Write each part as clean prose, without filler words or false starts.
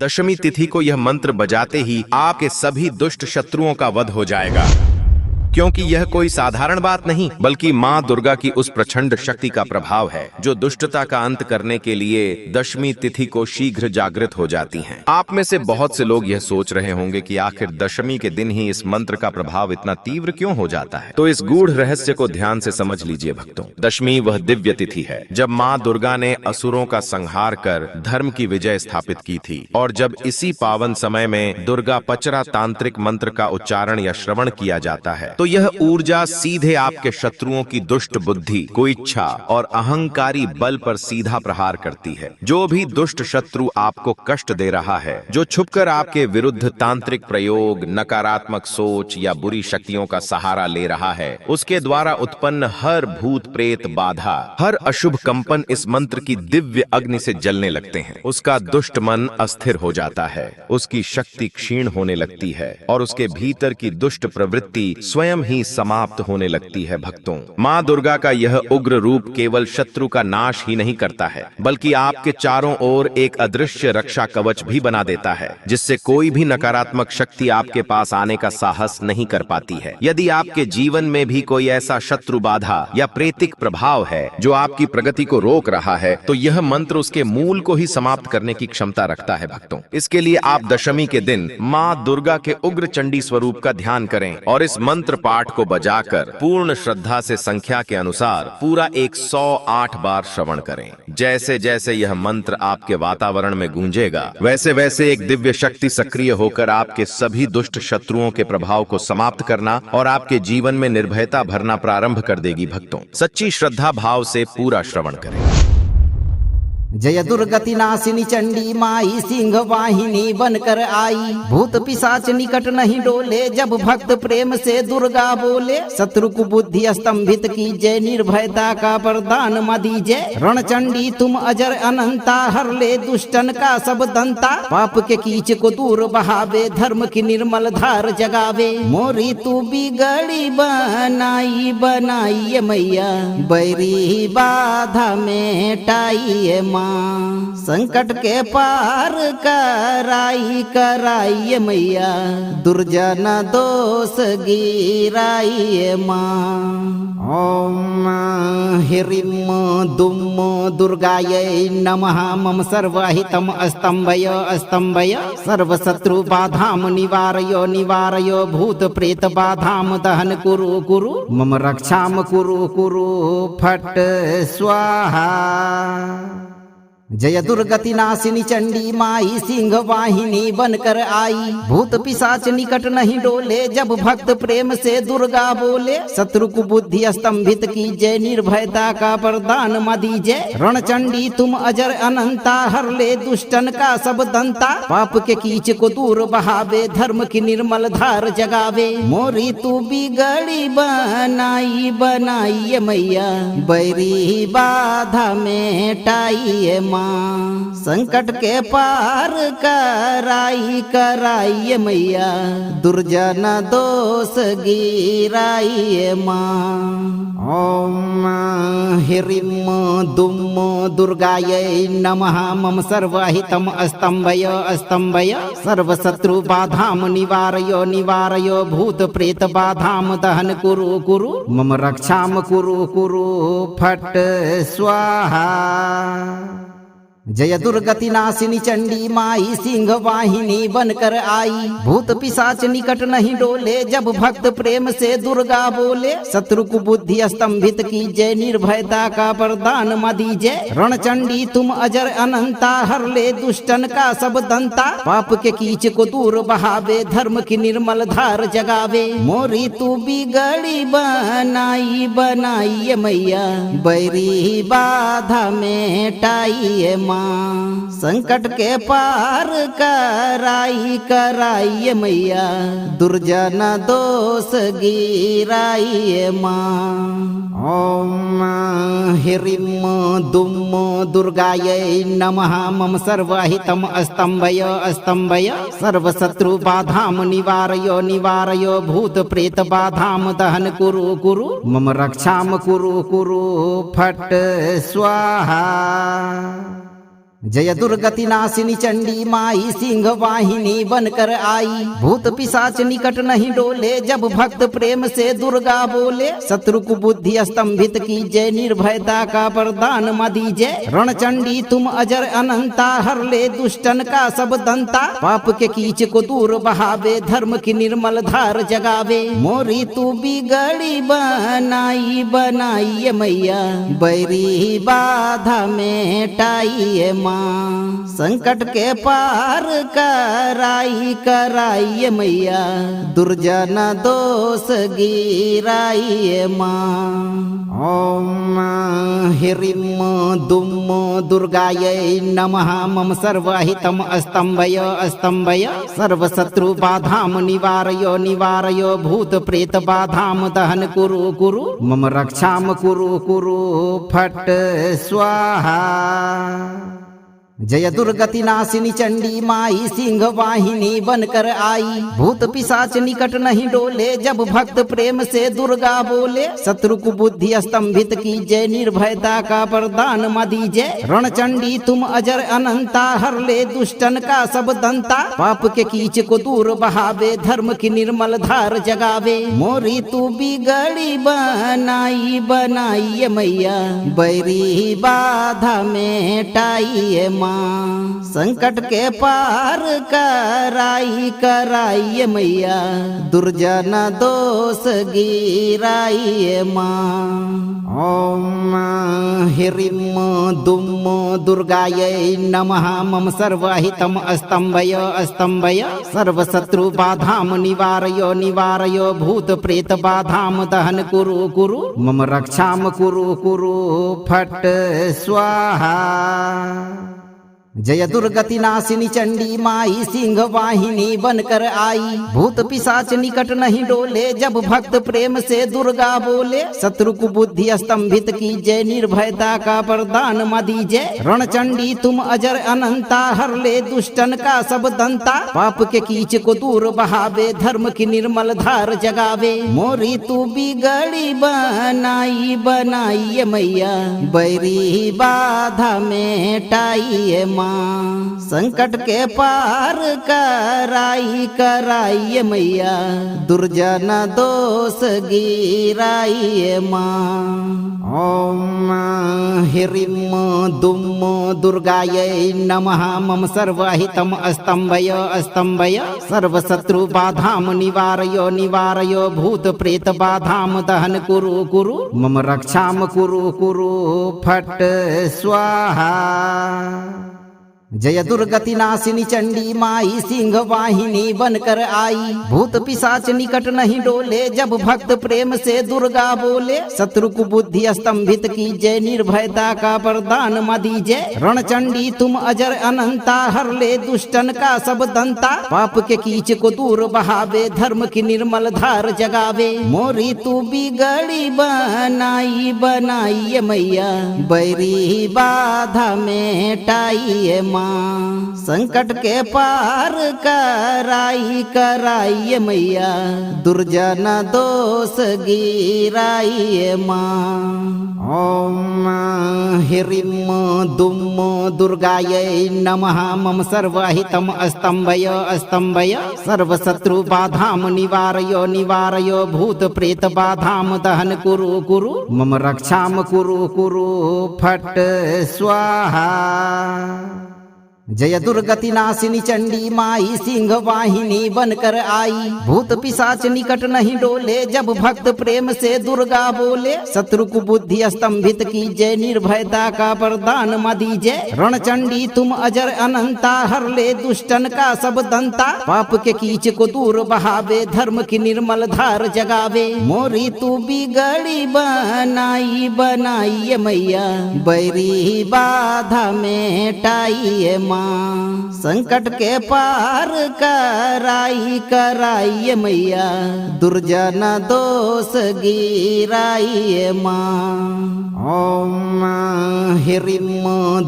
दशमी तिथि को यह मंत्र बजाते ही आपके सभी दुष्ट शत्रुओं का वध हो जाएगा, क्योंकि यह कोई साधारण बात नहीं बल्कि माँ दुर्गा की उस प्रचंड शक्ति का प्रभाव है जो दुष्टता का अंत करने के लिए दशमी तिथि को शीघ्र जागृत हो जाती हैं। आप में से बहुत से लोग यह सोच रहे होंगे कि आखिर दशमी के दिन ही इस मंत्र का प्रभाव इतना तीव्र क्यों हो जाता है। तो इस गूढ़ रहस्य को ध्यान से समझ लीजिए भक्तों। दशमी वह दिव्य तिथि है जब माँ दुर्गा ने असुरों का संहार कर धर्म की विजय स्थापित की थी, और जब इसी पावन समय में दुर्गा पचरा तांत्रिक मंत्र का उच्चारण या श्रवण किया जाता है तो यह ऊर्जा सीधे आपके शत्रुओं की दुष्ट बुद्धि, कुइच्छा और अहंकारी बल पर सीधा प्रहार करती है। जो भी दुष्ट शत्रु आपको कष्ट दे रहा है, जो छुपकर आपके विरुद्ध तांत्रिक प्रयोग, नकारात्मक सोच या बुरी शक्तियों का सहारा ले रहा है, उसके द्वारा उत्पन्न हर भूत प्रेत बाधा, हर अशुभ कंपन इस मंत्र की दिव्य अग्नि से जलने लगते हैं। उसका दुष्ट मन अस्थिर हो जाता है, उसकी शक्ति क्षीण होने लगती है और उसके भीतर की दुष्ट प्रवृत्ति स्वयं ही समाप्त होने लगती है। भक्तों, माँ दुर्गा का यह उग्र रूप केवल शत्रु का नाश ही नहीं करता है बल्कि आपके चारों ओर एक अदृश्य रक्षा कवच भी बना देता है, जिससे कोई भी नकारात्मक शक्ति आपके पास आने का साहस नहीं कर पाती है। यदि आपके जीवन में भी कोई ऐसा शत्रु बाधा या प्रेतिक प्रभाव है जो आपकी प्रगति को रोक रहा है, तो यह मंत्र उसके मूल को ही समाप्त करने की क्षमता रखता है। भक्तों, इसके लिए आप दशमी के दिन माँ दुर्गा के उग्र चंडी स्वरूप का ध्यान करें और इस मंत्र पाठ को बजाकर पूर्ण श्रद्धा से संख्या के अनुसार पूरा 108 बार श्रवण करें। जैसे जैसे यह मंत्र आपके वातावरण में गूंजेगा, वैसे वैसे एक दिव्य शक्ति सक्रिय होकर आपके सभी दुष्ट शत्रुओं के प्रभाव को समाप्त करना और आपके जीवन में निर्भयता भरना प्रारंभ कर देगी। भक्तों, सच्ची श्रद्धा भाव से पूरा श्रवण करें। जय दुर्गति नासिनी चंडी माई सिंह वाहिनी बनकर आई, भूत पिशाच निकट नहीं डोले जब भक्त प्रेम से दुर्गा बोले। शत्रु को बुद्धि स्तंभित कीजिए, निर्भयता का वरदान मां दीजिए। रणचंडी तुम अजर अनंता, हर ले दुष्टन का सब दंता। पाप के कीच को दूर बहावे, धर्म की निर्मल धार जगावे। मोरी तू बिगड़ी बनाई बनाई मैया, बैरी बाधा मेटाई माँ। संकट के पार कराई कराई मैया, दुर्जन दोष गिराई माँ। ओम ह्रीं दुम दुर्गायै नमः। मम सर्वहितम स्तंभय स्तंभय, सर्वशत्रु बाधाम निवारय निवारय। भूत प्रेत बाधाम दहन कुरु कुरु, मम रक्षाम कुरु कुरु फट स्वाहा। जय दुर्गति नासिनी चंडी माई सिंह वाहिनी बनकर आई, भूत पिशाच निकट नहीं डोले जब भक्त प्रेम से दुर्गा बोले। शत्रु को बुद्धि स्तंभित कीजिए, निर्भयता का वरदान मां दीजिए। रणचंडी तुम अजर अनंता, हर ले दुष्टन का सब दंता। पाप के कीच को दूर बहावे, धर्म की निर्मल धार जगावे। मोरी तू बिगड़ी बनाई बनाई मैया, बैरी बाधा मेटाई माँ। संकट के पार कराई कराई मैया, दुर्जन दोष गिराई माँ। ओम ह्रीं दुम दुर्गायै नमः। मम सर्वहितम स्तंभय स्तंभय, सर्वशत्रु बाधाम निवारय निवारय। भूत प्रेत बाधाम दहन कुरु कुरु, मम रक्षाम कुरु कुरु फट स्वाहा। जय दुर्गति नासिनी चंडी माई सिंह वाहिनी बनकर आई, भूत पिशाच निकट नहीं डोले जब भक्त प्रेम से दुर्गा बोले। शत्रु को बुद्धि स्तंभित कीजिए, निर्भयता का वरदान मां दीजिए। रणचंडी तुम अजर अनंता, हर ले दुष्टन का सब दंता। पाप के कीच को दूर बहावे, धर्म की निर्मल धार जगावे। मोरी तू बिगड़ी बनाई बनाई मैया, बैरी बाधा मेटाई माँ। संकट के पार कराई कराई मैया, दुर्जन दोष गिराई माँ। ओम ह्रीं दुम दुर्गायै नमः। मम सर्वहितम स्तंभय स्तंभय, सर्वशत्रु बाधाम निवारय निवारय। भूत प्रेत बाधाम दहन कुरु कुरु, मम रक्षाम कुरु कुरु फट स्वाहा। जय दुर्गति नाशिनी चंडी माई सिंह वाहिनी बनकर आई। भूत पिशाच निकट नहीं डोले जब भक्त प्रेम से दुर्गा बोले। शत्रु को बुद्धि स्तंभित की जय, निर्भयता का वरदान मां दीजय। रणचंडी तुम अजर अनंता, हर ले दुष्टन का सब दंता। पाप के कीच को दूर बहावे, धर्म की निर्मल धार जगावे। मोरी तू बिगड़ी बनाई बनाई मैया, बैरी बाधा मेटाई माँ। संकट के पार कराई कराई मैया, दुर्जन दोष गिराई माँ। ओम ह्रीं दुम दुर्गायै नमः। मम सर्वहितम स्तंभय स्तंभय, सर्वशत्रु बाधाम निवारय निवारय। भूत प्रेत बाधाम दहन कुरु कुरु, मम रक्षाम कुरु कुरु फट स्वाहा। जय दुर्गति नाशिनी चंडी माई सिंह वाहिनी बनकर आई। भूत पिशाच निकट नहीं डोले जब भक्त प्रेम से दुर्गा बोले। शत्रु को बुद्धि स्तंभित की जय, निर्भयता का वरदान मां दीजय। रणचंडी तुम अजर अनंता, हर ले दुष्टन का सब दंता। पाप के कीच को दूर बहावे, धर्म की निर्मल धार जगावे। मोरी तू बिगड़ी बनाई बनाई मैया, बैरी बाधा मेटाई माँ। संकट के पार कराई कराई मैया, दुर्जन दोष गिराई माँ। ओम ह्रीं दुम दुर्गायै नमः। मम सर्वहितम स्तंभय स्तंभय, सर्वशत्रु बाधाम निवारय निवारय। भूत प्रेत बाधाम दहन कुरु कुरु, मम रक्षाम कुरु कुरु फट स्वाहा। जय दुर्गति नाशिनी चंडी माई सिंह वाहिनी बनकर आई। भूत पिशाच निकट नहीं डोले जब भक्त प्रेम से दुर्गा बोले। शत्रु को बुद्धि स्तंभित की जय, निर्भयता का वरदान मां दीजय। रणचंडी तुम अजर अनंता, हर ले दुष्टन का सब दंता। पाप के कीच को दूर बहावे, धर्म की निर्मल धार जगावे। मोरी तू बिगड़ी बनाई बनाई मैया, बैरी बाधा मेटाई माँ। संकट के पार कराई कराई मैया, दुर्जन दोष गिराई माँ। ओम ह्रीं दुम दुर्गायै नमः। मम सर्वहितम स्तंभय स्तंभय, सर्वशत्रु बाधाम निवारय निवारय। भूत प्रेत बाधाम दहन कुरु कुरु, मम रक्षाम कुरु कुरु फट स्वाहा। जय दुर्गति नाशिनी चंडी माई सिंह वाहिनी बनकर आई। भूत पिशाच निकट नहीं डोले जब भक्त प्रेम से दुर्गा बोले। शत्रु को बुद्धि स्तंभित की जय, निर्भयता का वरदान मां दीजय। रणचंडी तुम अजर अनंता, हर ले दुष्टन का सब दंता। पाप के कीच को दूर बहावे, धर्म की निर्मल धार जगावे। मोरी तू बिगड़ी बनाई बनाई मैया, बैरी बाधा मेटाई माँ। संकट के पार कराई कराई मैया, दुर्जन दोष गिराई माँ। ओम ह्रीं दुम दुर्गायै नमः। मम सर्वहितम स्तंभय स्तंभय, सर्वशत्रु बाधाम निवारय निवारय। भूत प्रेत बाधाम दहन कुरु कुरु, मम रक्षाम कुरु कुरु फट स्वाहा। जय दुर्गति नाशिनी चंडी माई सिंह वाहिनी बनकर आई। भूत पिशाच निकट नहीं डोले जब भक्त प्रेम से दुर्गा बोले। शत्रु को बुद्धि स्तंभित की जय, निर्भयता का वरदान मां दीजय। रणचंडी तुम अजर अनंता, हर ले दुष्टन का सब दंता। पाप के कीच को दूर बहावे, धर्म की निर्मल धार जगावे। मोरी तू बिगड़ी बनाई बनाई मैया, बैरी बाधा मेटाई माँ। माँ संकट के पार कराई मैया दुर्जन दोष गिराई माँ। ओम ह्रीं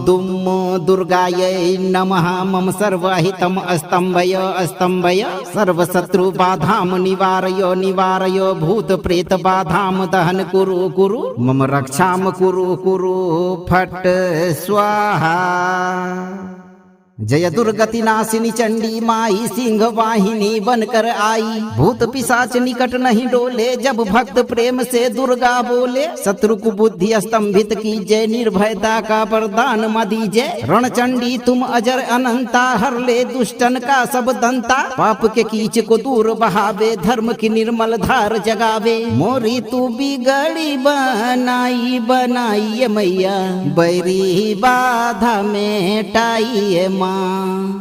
दुम दुर्गायै नमः मम सर्वहितम अस्तंभय अस्तंभय सर्वशत्रु बाधाम निवारय निवारय भूत प्रेत बाधाम दहन कुरु कुरु मम रक्षाम कुरु कुरु फट स्वाहा। जय दुर्गति नाशिनी चंडी माई सिंह वाहिनी बनकर आई भूत पिशाच निकट नहीं डोले जब भक्त प्रेम से दुर्गा बोले शत्रु को बुद्धि स्तंभित की जय निर्भयता का वरदान मदी जय रण चंडी तुम अजर अनंता हर ले दुष्टन का सब दंता पाप के कीच को दूर बहावे धर्म की निर्मल धार जगावे मोरी तू बिगड़ी बनाई बनाई मैया बैरी बाधा मेटाई माँ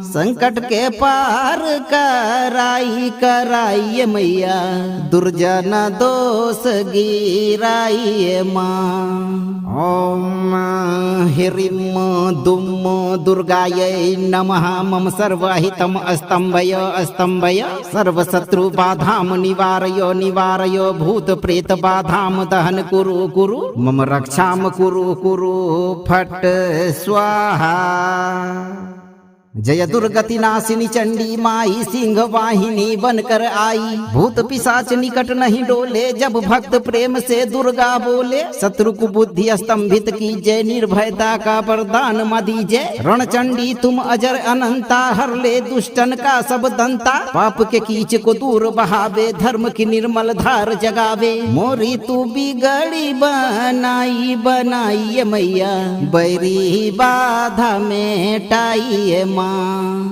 संकट के पार कराई मैया दुर्जन दोष गिराई माँ। ओम ह्रीं दुम दुर्गायै नमः मम सर्वहितम अस्तंभय अस्तंभय सर्वशत्रु बाधाम निवारय निवारय भूत प्रेत बाधाम दहन कुरु कुरु मम रक्षाम कुरु कुरु फट स्वाहा। जय दुर्गति नाशिनी चंडी माई सिंह वाहिनी बनकर आई भूत पिशाच निकट नहीं डोले जब भक्त प्रेम से दुर्गा बोले शत्रु को बुद्धि स्तंभित की जय निर्भयता का वरदान मदी जय रण चंडी तुम अजर अनंता हर ले दुष्टन का सब दंता पाप के कीच को दूर बहावे धर्म की निर्मल धार जगावे मोरी तू बिगड़ी बनाई बनाई मैया बैरी बाधा मेटाई माँ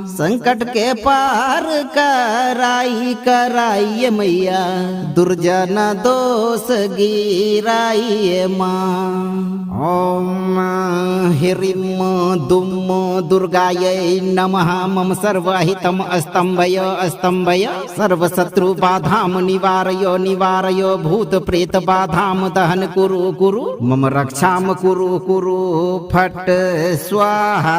संकट के पार कराई मैया दुर्जन दोष गिराई माँ। ओम ह्रीं दुम दुर्गायै नमः मम सर्वहितम अस्तंभय अस्तंभय सर्वशत्रु बाधाम निवारय निवारय भूत प्रेत बाधाम दहन कुरु कुरु मम रक्षाम कुरु कुरु फट स्वाहा।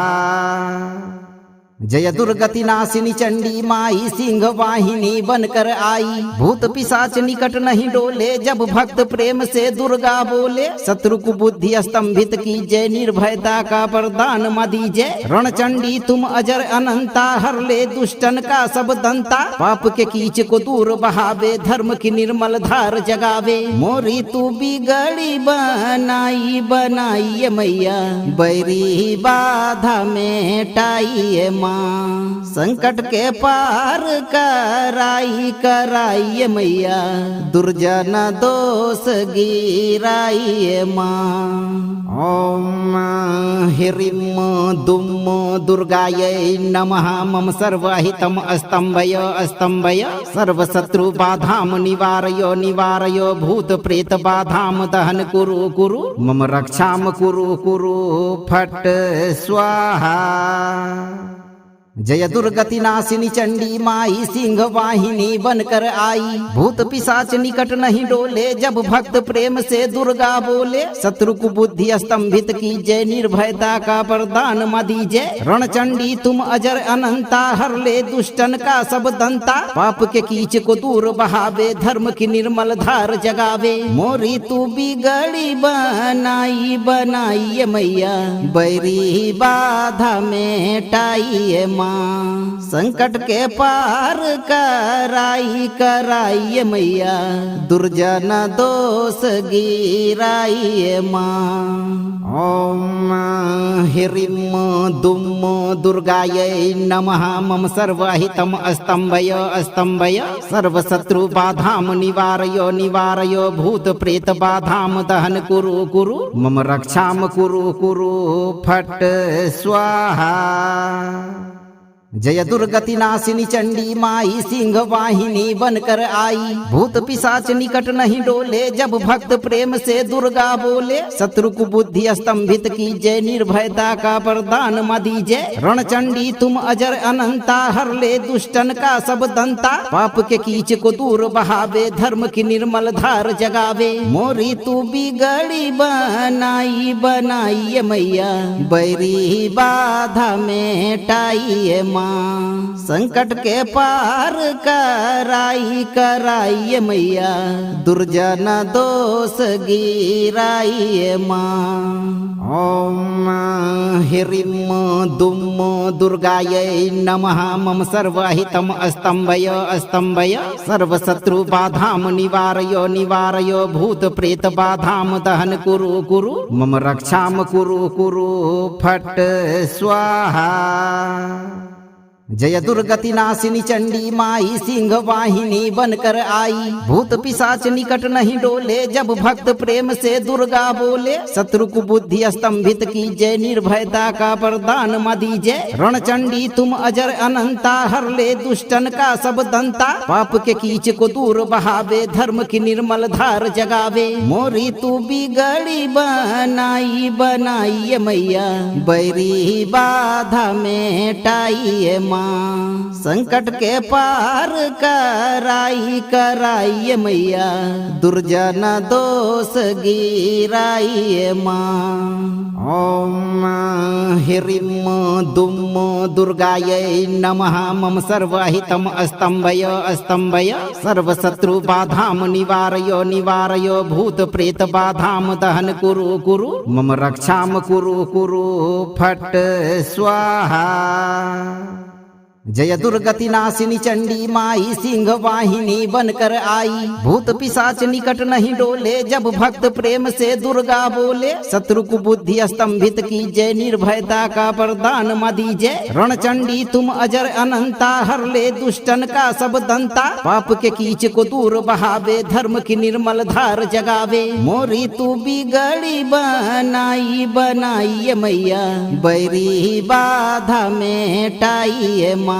जय दुर्गति नाशिनी चंडी माई सिंह वाहिनी बनकर आई भूत पिशाच निकट नहीं डोले जब भक्त प्रेम से दुर्गा बोले शत्रु को बुद्धि स्तंभित की जय निर्भयता का वरदान मदी जय रण चंडी तुम अजर अनंता हर ले दुष्टन का सब दंता पाप के कीच को दूर बहावे धर्म की निर्मल धार जगावे मोरी तू बिगड़ी बनाई बनाई मैया बैरी बाधा मेटाई माँ संकट के पार कराई मैया दुर्जन दोष गिराई माँ। ओम ह्रीं दुम दुर्गायै नमः मम सर्वहितम अस्तंभय अस्तंभय सर्वशत्रु बाधाम निवारय निवारय भूत प्रेत बाधाम दहन कुरु कुरु मम रक्षाम कुरु कुरु फट स्वाहा। जय दुर्गति नाशिनी चंडी माई सिंह वाहिनी बनकर आई भूत पिशाच निकट नहीं डोले जब भक्त प्रेम से दुर्गा बोले शत्रु को बुद्धि स्तंभित की जय निर्भयता का वरदान मदी जय रण चंडी तुम अजर अनंता हर ले दुष्टन का सब दंता पाप के कीच को दूर बहावे धर्म की निर्मल धार जगावे मोरी तू बिगड़ी बनाई बनाई मैया बैरी बाधा मेटाई माँ संकट के पार कराई मैया दुर्जन दोष गिराई माँ। ओम ह्रीं दुम दुर्गायै नमः मम सर्वहितम अस्तंभय अस्तंभय सर्वशत्रु बाधाम निवारय निवारय भूत प्रेत बाधाम दहन कुरु कुरु मम रक्षाम कुरु कुरु फट स्वाहा। जय दुर्गति नाशिनी चंडी माई सिंह वाहिनी बनकर आई। भूत पिशाच निकट नहीं डोले जब भक्त प्रेम से दुर्गा बोले। शत्रु को बुद्धि स्तंभित की जय, निर्भयता का वरदान मां दीजय। रणचंडी तुम अजर अनंता, हर ले दुष्टन का सब दंता। पाप के कीच को दूर बहावे, धर्म की निर्मल धार जगावे। मोरी तू बिगड़ी बनाई बनाई मैया, बैरी बाधा मेटाई माँ। संकट के पार कराई कराई मैया, दुर्जन दोष गिराई माँ। ओम ह्रीं दुम दुर्गायै नमः। मम सर्वहितम स्तंभय स्तंभय, सर्वशत्रु बाधाम निवारय निवारय। भूत प्रेत बाधाम दहन कुरु कुरु, मम रक्षाम कुरु कुरु फट स्वाहा। जय दुर्गति नाशिनी चंडी माई सिंह वाहिनी बनकर आई। भूत पिशाच निकट नहीं डोले जब भक्त प्रेम से दुर्गा बोले। शत्रु को बुद्धि स्तंभित की जय, निर्भयता का वरदान मां दीजय। रणचंडी तुम अजर अनंता, हर ले दुष्टन का सब दंता। पाप के कीच को दूर बहावे, धर्म की निर्मल धार जगावे। मोरी तू बिगड़ी बनाई बनाई मैया, बैरी बाधा मेटाई माँ। संकट के पार कराई कराई मैया, दुर्जन दोष गिराई माँ। ओम ह्रीं दुम दुर्गायै नमः। मम सर्वहितम स्तंभय स्तंभय, सर्वशत्रु बाधाम निवारय निवारय। भूत प्रेत बाधाम दहन कुरु कुरु, मम रक्षाम कुरु कुरु फट स्वाहा। जय दुर्गति नाशिनी चंडी माई सिंह वाहिनी बनकर आई। भूत पिशाच निकट नहीं डोले जब भक्त प्रेम से दुर्गा बोले। शत्रु को बुद्धि स्तंभित की जय, निर्भयता का वरदान मां दीजय। रणचंडी तुम अजर अनंता, हर ले दुष्टन का सब दंता। पाप के कीच को दूर बहावे, धर्म की निर्मल धार जगावे। मोरी तू बिगड़ी बनाई बनाई मैया, बैरी बाधा मेटाई माँ।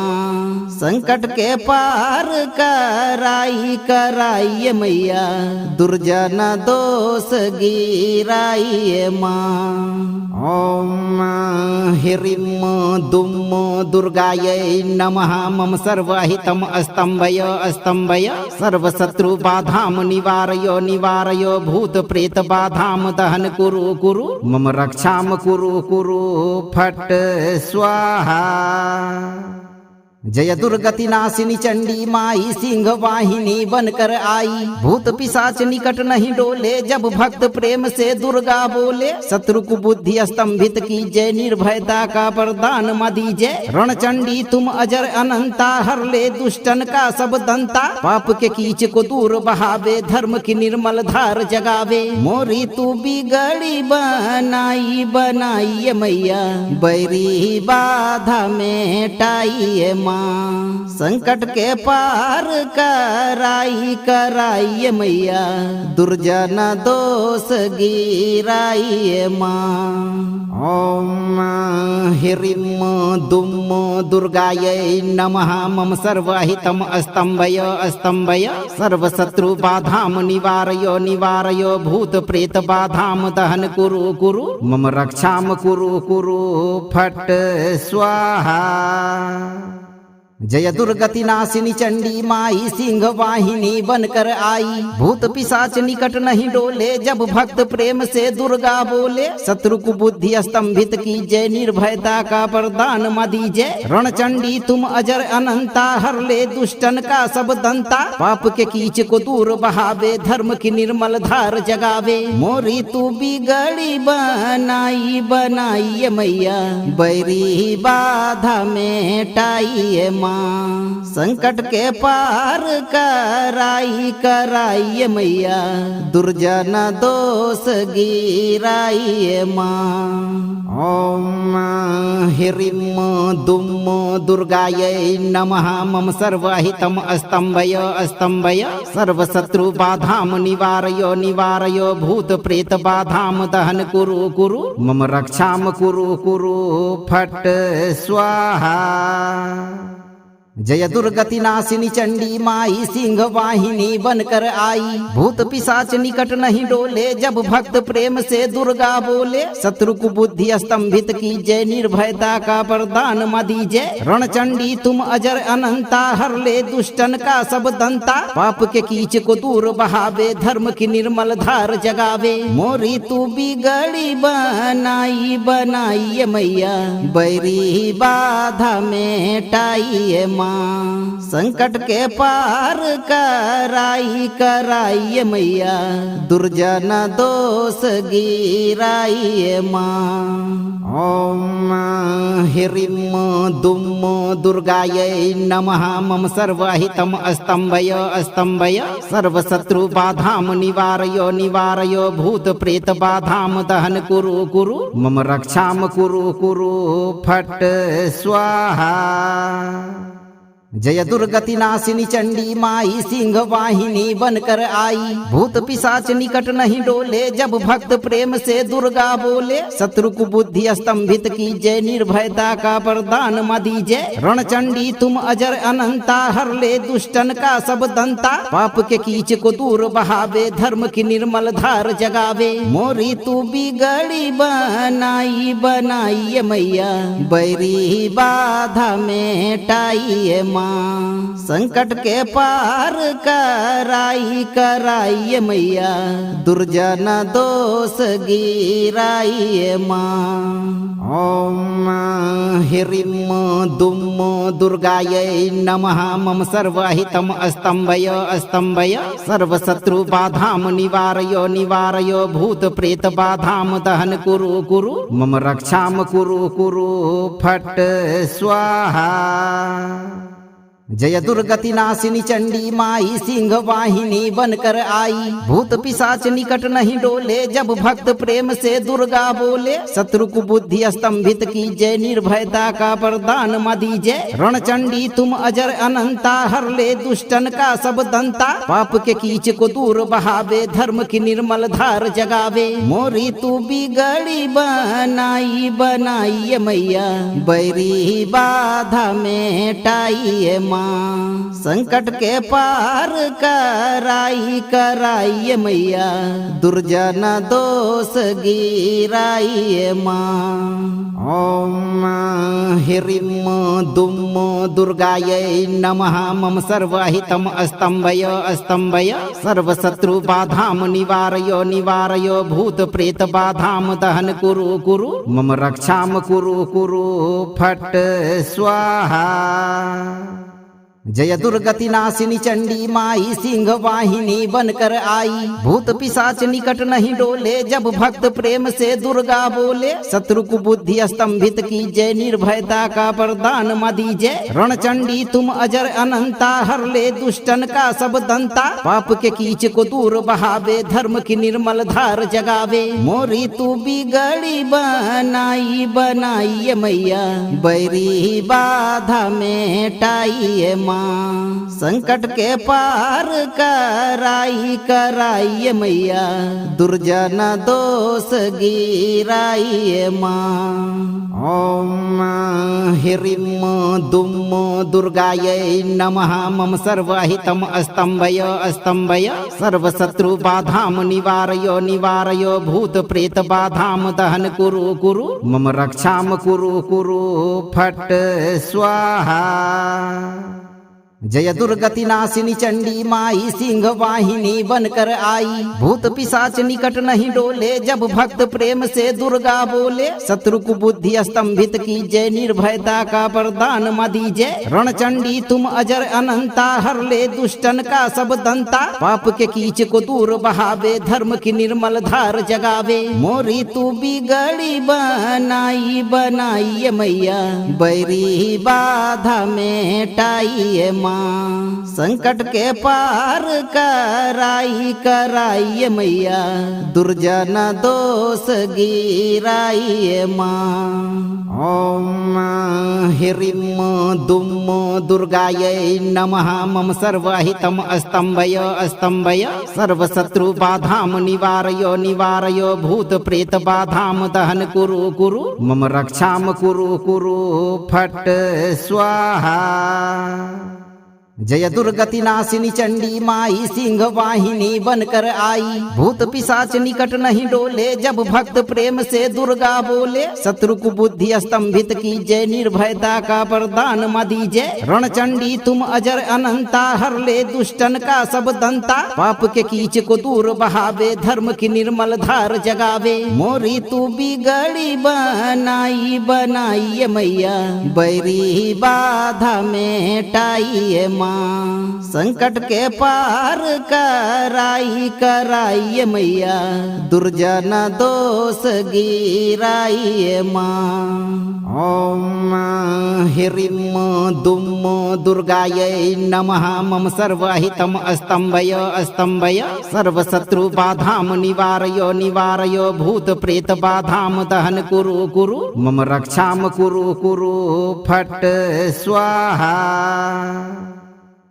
संकट के पार कराई कराई मैया, दुर्जन दोष गिराई माँ। ओम ह्रीं दुम दुर्गायै नमः। मम सर्वहितम स्तंभय स्तंभय, सर्वशत्रु बाधाम निवारय निवारय। भूत प्रेत बाधाम दहन कुरु कुरु, मम रक्षाम कुरु कुरु फट स्वाहा। जय दुर्गति नाशिनी चंडी माई सिंह वाहिनी बनकर आई। भूत पिशाच निकट नहीं डोले जब भक्त प्रेम से दुर्गा बोले। शत्रु को बुद्धि स्तंभित की जय, निर्भयता का वरदान मां दीजय। रणचंडी तुम अजर अनंता, हर ले दुष्टन का सब दंता। पाप के कीच को दूर बहावे, धर्म की निर्मल धार जगावे। मोरी तू बिगड़ी बनाई बनाई मैया, बैरी बाधा मेटाई माँ। संकट के पार कराई कराई मैया, दुर्जन दोष गिराई माँ। ओम ह्रीं दुम दुर्गायै नमः। मम सर्वहितम स्तंभय स्तंभय, सर्वशत्रु बाधाम निवारय निवारय। भूत प्रेत बाधाम दहन कुरु कुरु, मम रक्षाम कुरु कुरु फट स्वाहा। जय दुर्गति नाशिनी चंडी माई सिंह वाहिनी बनकर आई। भूत पिशाच निकट नहीं डोले जब भक्त प्रेम से दुर्गा बोले। शत्रु को बुद्धि स्तंभित की जय, निर्भयता का वरदान मां दीजय। रणचंडी तुम अजर अनंता, हर ले दुष्टन का सब दंता। पाप के कीच को दूर बहावे, धर्म की निर्मल धार जगावे। मोरी तू बिगड़ी बनाई बनाई मैया, बैरी बाधा मेटाई माँ। माँ, संकट के पार कराइए मैया, दुर्जन दोष गिराइए माँ। ओम ह्रीं दुम दुर्गायै नमः। मम सर्वहितम स्तंभय स्तंभय, सर्वशत्रु बाधाम निवारय निवारय, भूत प्रेत बाधाम दहन कुरु कुरु, मम रक्षाम कुरु कुरु फट स्वाहा। जय दुर्गति नाशिनी चंडी माई सिंह वाहिनी बनकर आई, भूत पिशाच निकट नहीं डोले, जब भक्त प्रेम से दुर्गा बोले। शत्रु को बुद्धि स्तंभित की जय, निर्भयता का वरदान मां दीजय। रण चंडी तुम अजर अनंता, हर ले दुष्टन का सब दंता। पाप के कीच को दूर बहावे, धर्म की निर्मल धार जगावे। मोरी तू बिगड़ी बनाई बनाइए मैया, बैरी बाधा मेटाइए माँ। संकट के पार कराइए मैया, दुर्जन दोष गिराइए माँ। ओम ह्रीं दुम दुर्गायै नमः। मम सर्वहितम स्तंभय स्तंभय, सर्वशत्रु बाधाम निवारय निवारय, भूत प्रेत बाधाम दहन कुरु कुरु, मम रक्षाम कुरु कुरु फट स्वाहा। जय दुर्गति नाशिनी चंडी माई सिंह वाहिनी बनकर आई, भूत पिशाच निकट नहीं डोले, जब भक्त प्रेम से दुर्गा बोले। शत्रु को बुद्धि स्तंभित की जय, निर्भयता का वरदान मां दीजय। रण चंडी तुम अजर अनंता, हर ले दुष्टन का सब दंता। पाप के कीच को दूर बहावे, धर्म की निर्मल धार जगावे। मोरी तू बिगड़ी बनाई बनाइए मैया, बैरी बाधा मेटाइए माँ। संकट के पार कराइए मैया, दुर्जन दोष गिराइए माँ। ओम ह्रीं दुम दुर्गायै नमः। मम सर्वहितम स्तंभय स्तंभय, सर्वशत्रु बाधाम निवारय निवारय, भूत प्रेत बाधाम दहन कुरु कुरु, मम रक्षाम कुरु कुरु फट स्वाहा। जय दुर्गति नाशिनी चंडी माई सिंह वाहिनी बनकर आई, भूत पिशाच निकट नहीं डोले, जब भक्त प्रेम से दुर्गा बोले। शत्रु को बुद्धि स्तंभित की जय, निर्भयता का वरदान मां दीजय। रण चंडी तुम अजर अनंता, हर ले दुष्टन का सब दंता। पाप के कीच को दूर बहावे, धर्म की निर्मल धार जगावे। मोरी तू बिगड़ी बनाई बनाइए मैया, बैरी बाधा मेटाइए माँ। संकट के पार कराइए मैया, दुर्जन दोष गिराइए माँ। ओम ह्रीं दुम दुर्गायै नमः। मम सर्वहितम स्तंभय स्तंभय, सर्वशत्रु बाधाम निवारय निवारय, भूत प्रेत बाधाम दहन कुरु कुरु, मम रक्षाम कुरु कुरु फट स्वाहा। जय दुर्गति नाशिनी चंडी माई सिंह वाहिनी बनकर आई, भूत पिशाच निकट नहीं डोले, जब भक्त प्रेम से दुर्गा बोले। शत्रु को बुद्धि स्तंभित की जय, निर्भयता का वरदान मां दीजय। रण चंडी तुम अजर अनंता, हर ले दुष्टन का सब दंता। पाप के कीच को दूर बहावे, धर्म की निर्मल धार जगावे। मोरी तू बिगड़ी बनाई बनाइए मैया, बैरी बाधा मेटाइए माँ। संकट के पार कराइए मैया, दुर्जन दोष गिराइए माँ। ओम ह्रीं दुम दुर्गायै नमः। मम सर्वहितम स्तंभय स्तंभय, सर्वशत्रु बाधाम निवारय निवारय, भूत प्रेत बाधाम दहन कुरु कुरु, मम रक्षाम कुरु कुरु फट स्वाहा। जय दुर्गति नासिनी चंडी माई सिंह वाहिनी बनकर आई। भूत पिशाच निकट नहीं डोले जब भक्त प्रेम से दुर्गा बोले। शत्रु को बुद्धि स्तंभित कीजय निर्भयता का वरदान मा दीजय। रणचंडी तुम अजर अनंता हर ले दुष्टन का सब दंता। पाप के कीच को दूर बहावे धर्म की निर्मल धार जगावे। मोरी तू बिगड़ी बनाई बनाई मैया बैरी बाधा मेटाई माँ। संकट के पार कराई कराई मैया दुर्जन दोष गिराई माँ। ओम ह्रीं दुम दुर्गायै नमः। मम सर्वहितम स्तंभय स्तंभय। सर्वशत्रु बाधाम निवारय निवारय। भूत प्रेत बाधाम दहन कुरु कुरु। मम रक्षाम कुरु कुरु फट स्वाहा। जय दुर्गति नासिनी चंडी माई सिंह वाहिनी बनकर आई। भूत पिशाच निकट नहीं डोले जब भक्त प्रेम से दुर्गा बोले। शत्रु को बुद्धि स्तंभित कीजय निर्भयता का वरदान मा दीजय। रणचंडी तुम अजर अनंता हर ले दुष्टन का सब दंता। पाप के कीच को दूर बहावे धर्म की निर्मल धार जगावे। मोरी तू बिगड़ी बनाई बनाई मैया बैरी बाधा मेटाई माँ। संकट के पार कराई कराई मैया दुर्जन दोष गिराई माँ। ओम ह्रीं दुम दुर्गायै नमः। मम सर्वहितम स्तंभय स्तंभय। सर्वशत्रु बाधाम निवारय निवारय। भूत प्रेत बाधाम दहन कुरु कुरु। मम रक्षाम कुरु कुरु फट स्वाहा।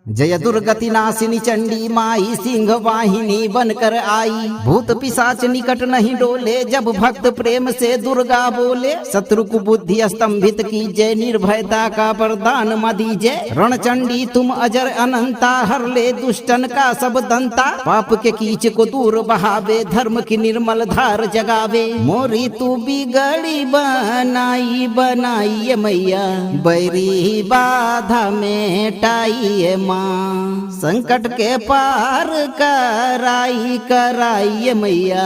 जय दुर्गति नासिनी चंडी माई सिंह वाहिनी बनकर आई। भूत पिशाच निकट नहीं डोले जब भक्त प्रेम से दुर्गा बोले। शत्रु को बुद्धि स्तंभित कीजय निर्भयता का वरदान मा दीजय। रणचंडी तुम अजर अनंता हर ले दुष्टन का सब दंता। पाप के कीच को दूर बहावे धर्म की निर्मल धार जगावे। मोरी तू बिगड़ी बनाई बनाई मैया बैरी बाधा मेटाई माँ। संकट के पार कराई कराई मैया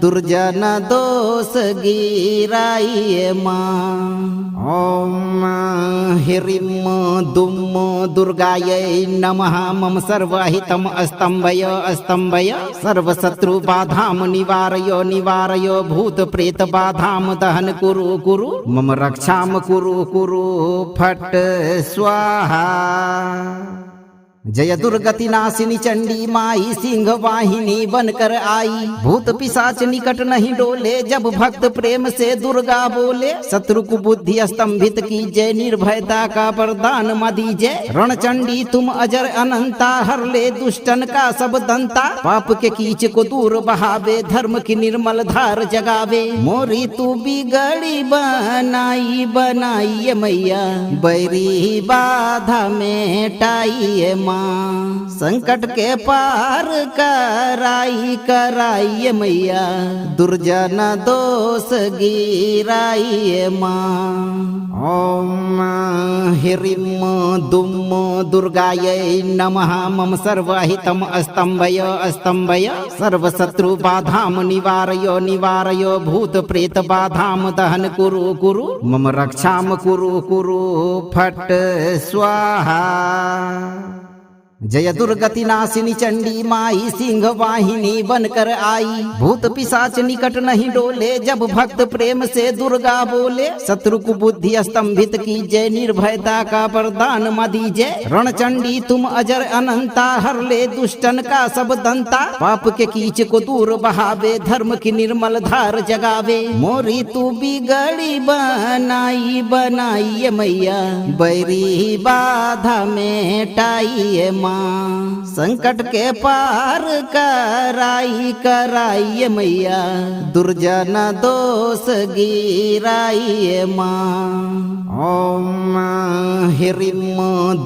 दुर्जन दोष गिराई माँ। ओम ह्रीं दुम दुर्गायै नमः। मम सर्वहितम स्तंभय स्तंभय। सर्वशत्रु बाधाम निवारय निवारय। भूत प्रेत बाधाम दहन कुरु कुरु। मम रक्षाम कुरु कुरु फट स्वाहा। जय दुर्गति नासिनी चंडी माई सिंह वाहिनी बनकर आई। भूत पिशाच निकट नहीं डोले जब भक्त प्रेम से दुर्गा बोले। शत्रु को बुद्धि स्तंभित कीजय निर्भयता का वरदान मा दीजय। रणचंडी तुम अजर अनंता हर ले दुष्टन का सब दंता। पाप के कीच को दूर बहावे धर्म की निर्मल धार जगावे। मोरी तू बिगड़ी बनाई बनाई मैया बैरी बाधा मेटाई माँ। संकट के पार कराई कराई मैया दुर्जन दोष गिराई माँ। ओम ह्रीं दुम दुर्गायै नमः। मम सर्वहितम स्तंभय स्तंभय। सर्वशत्रु बाधाम निवारय निवारय। भूत प्रेत बाधाम दहन कुरु कुरु। मम रक्षाम कुरु कुरु फट स्वाहा। जय दुर्गति नासिनी चंडी माई सिंह वाहिनी बनकर आई। भूत पिशाच निकट नहीं डोले जब भक्त प्रेम से दुर्गा बोले। शत्रु को बुद्धि स्तंभित कीजय निर्भयता का वरदान मा दीजय। रणचंडी तुम अजर अनंता हर ले दुष्टन का सब दंता। पाप के कीच को दूर बहावे धर्म की निर्मल धार जगावे। मोरी तू बिगड़ी बनाई बनाई मैया बैरी बाधा मेटाई माँ। संकट के पार कराई कराई मैया दुर्जन दोष गिराई माँ। ओम ह्रीं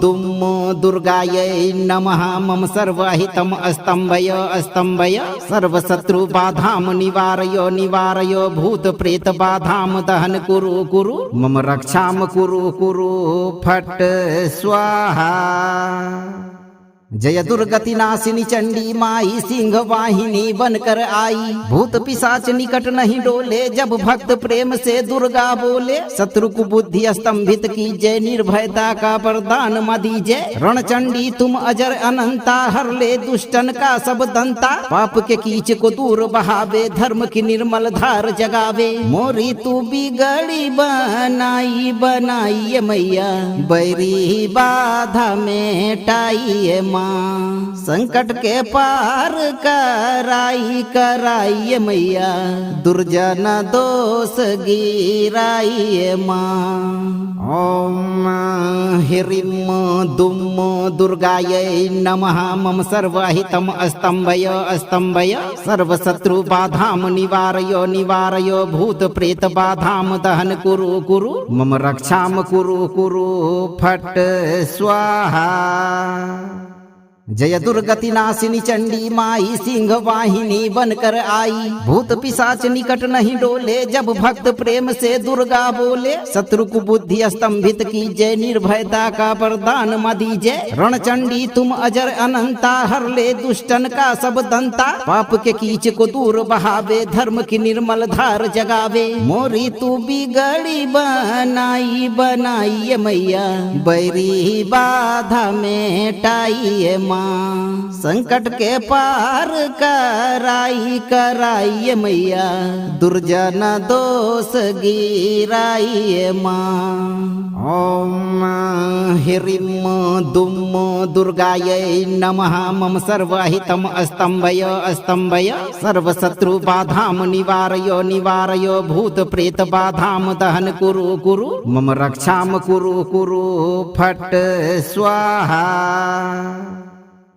दुम दुर्गायै नमः। मम सर्वहितम स्तंभय स्तंभय। सर्वशत्रु बाधाम निवारय निवारय। भूत प्रेत बाधाम दहन कुरु कुरु। मम रक्षाम कुरु कुरु फट स्वाहा। जय दुर्गति नाशिनी चंडी माई सिंह वाहिनी बनकर आई। भूत पिशाच निकट नहीं डोले जब भक्त प्रेम से दुर्गा बोले। शत्रु को बुद्धि स्तंभित की जय, निर्भयता का वरदान मां दीजय। रणचंडी तुम अजर अनंता, हर ले दुष्टन का सब दंता। पाप के कीच को दूर बहावे, धर्म की निर्मल धार जगावे। मोरी तू बिगड़ी बनाई बनाई मैया, बैरी बाधा मेटाई माँ। संकट के पार कराई कराई मैया, दुर्जन दोष गिराई माँ। ओम ह्रीं दुम दुर्गायै नमः। मम सर्वहितम स्तंभय स्तंभय, सर्वशत्रु बाधाम निवारय निवारय। भूत प्रेत बाधाम दहन कुरु कुरु, मम रक्षाम कुरु कुरु फट स्वाहा। जय दुर्गति नाशिनी चंडी माई सिंह वाहिनी बनकर आई। भूत पिशाच निकट नहीं डोले जब भक्त प्रेम से दुर्गा बोले। शत्रु को बुद्धि स्तंभित की जय, निर्भयता का वरदान मां दीजय। रणचंडी तुम अजर अनंता, हर ले दुष्टन का सब दंता। पाप के कीच को दूर बहावे, धर्म की निर्मल धार जगावे। मोरी तू बिगड़ी बनाई बनाई मैया, बैरी बाधा मेटाई माँ। संकट के पार कराई कराई मैया, दुर्जन दोष गिराई माँ। ओम ह्रीं दुम दुर्गायै नमः। मम सर्वहितम स्तंभय स्तंभय, सर्वशत्रु बाधाम निवारय निवारय। भूत प्रेत बाधाम दहन कुरु कुरु, मम रक्षाम कुरु कुरु फट स्वाहा।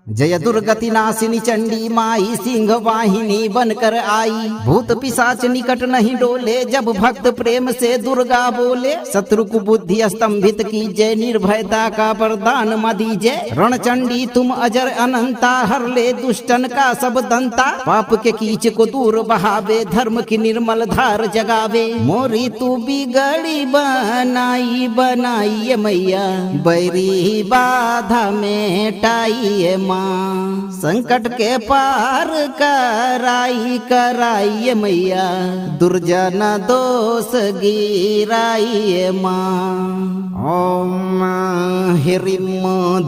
जय दुर्गति नाशिनी चंडी माई सिंह वाहिनी बनकर आई। भूत पिशाच निकट नहीं डोले जब भक्त प्रेम से दुर्गा बोले। शत्रु को बुद्धि स्तंभित की जय, निर्भयता का वरदान मां दीजय। रणचंडी तुम अजर अनंता, हर ले दुष्टन का सब दंता। पाप के कीच को दूर बहावे, धर्म की निर्मल धार जगावे। मोरी तू बिगड़ी बनाई बनाई मैया, बैरी बाधा मेटाई माँ। संकट के पार कराई कराई मैया, दुर्जन दोष गिराई माँ। ओम ह्रीं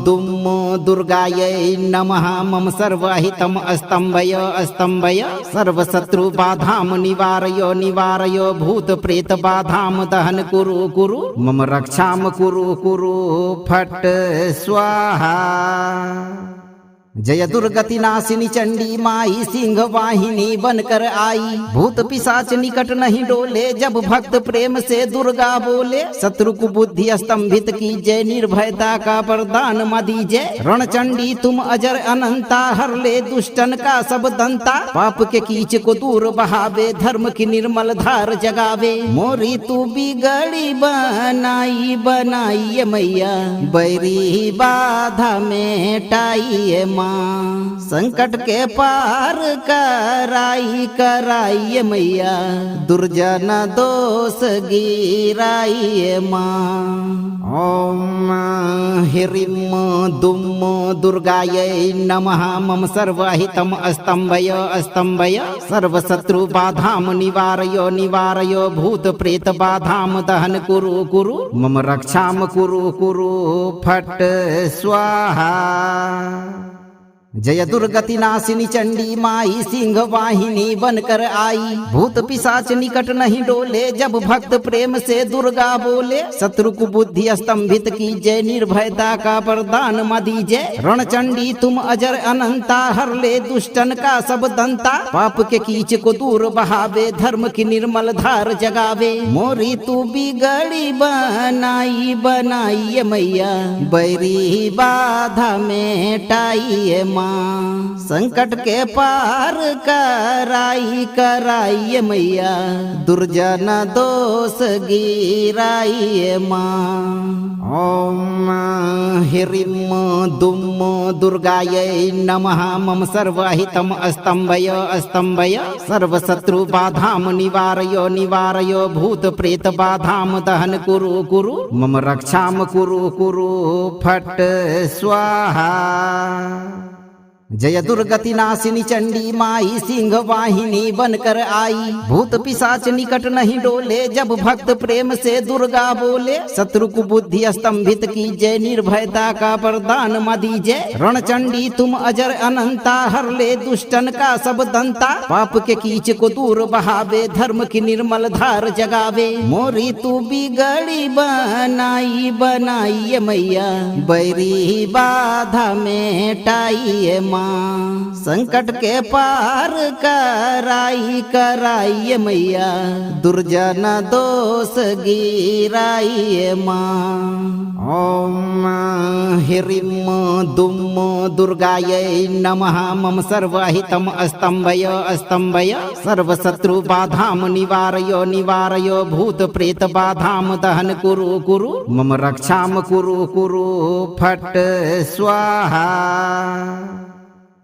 दुम दुर्गायै नमः। मम सर्वहितम स्तंभय स्तंभय, सर्वशत्रु बाधाम निवारय निवारय। भूत प्रेत बाधाम दहन कुरु कुरु, मम रक्षाम कुरु कुरु फट स्वाहा। जय दुर्गति नाशिनी चंडी माई सिंह वाहिनी बनकर आई। भूत पिशाच निकट नहीं डोले जब भक्त प्रेम से दुर्गा बोले। शत्रु को बुद्धि स्तंभित की जय, निर्भयता का वरदान मां दीजय। रणचंडी तुम अजर अनंता, हर ले दुष्टन का सब दंता। पाप के कीच को दूर बहावे, धर्म की निर्मल धार जगावे। मोरी तू बिगड़ी बनाई बनाई मैया, बैरी बाधा मेटाई माँ। संकट के पार कराई कराई मैया, दुर्जन दोष गिराई माँ। ओम ह्रीं दुम दुर्गायै नमः। मम सर्वहितम स्तंभय स्तंभय, सर्वशत्रु बाधाम निवारय निवारय। भूत प्रेत बाधाम दहन कुरु कुरु, मम रक्षाम कुरु कुरु फट स्वाहा। जय दुर्गति नाशिनी चंडी माई सिंह वाहिनी बनकर आई। भूत पिशाच निकट नहीं डोले जब भक्त प्रेम से दुर्गा बोले। शत्रु को बुद्धि स्तंभित की जय, निर्भयता का वरदान मां दीजय। रणचंडी तुम अजर अनंता, हर ले दुष्टन का सब दंता। पाप के कीच को दूर बहावे, धर्म की निर्मल धार जगावे। मोरी तू बिगड़ी बनाई बनाई मैया, बैरी बाधा मेटाई माँ संकट के पार कराई मैया दुर्जन दोष गिराई माँ। ओम ह्रीं दुम दुर्गायै नमः मम सर्वहितम स्तंभय सर्वशत्रु बाधाम निवारयो भूत प्रेत बाधाम दहन कुरु मम रक्षाम कुरु फट स्वाहा। जय दुर्गति नाशिनी चंडी माई सिंह वाहिनी बनकर आई, भूत पिशाच निकट नहीं डोले जब भक्त प्रेम से दुर्गा बोले। शत्रु को बुद्धि स्तंभित की जय निर्भयता का वरदान मां दीजय। रणचंडी तुम अजर अनंता हर ले दुष्टन का सब दंता। पाप के कीच को दूर बहावे धर्म की निर्मल धार जगावे। मोरी तू बिगड़ी बनाई मैया बैरी बाधा मेटाई माँ संकट के पार कराई मैया दुर्जन दोष गिराई माँ। ओम ह्रीं दुम दुर्गायै नमः मम सर्वहितम स्तंभय सर्वशत्रु बाधाम निवारयो भूत प्रेत बाधाम दहन कुरु मम रक्षाम कुरु फट स्वाहा।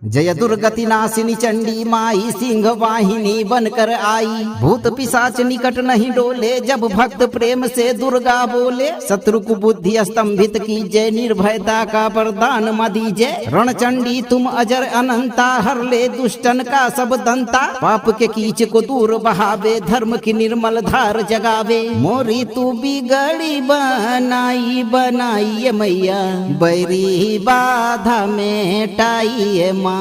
जय दुर्गति नाशिनी चंडी माई सिंह वाहिनी बनकर आई, भूत पिशाच निकट नहीं डोले जब भक्त प्रेम से दुर्गा बोले। शत्रु को बुद्धि स्तंभित की जय निर्भयता का वरदान मां दीजय। रणचंडी तुम अजर अनंता हर ले दुष्टन का सब दंता। पाप के कीच को दूर बहावे धर्म की निर्मल धार जगावे। मोरी तू बिगड़ी बनाई मैया बैरी बाधा मेटाई माँ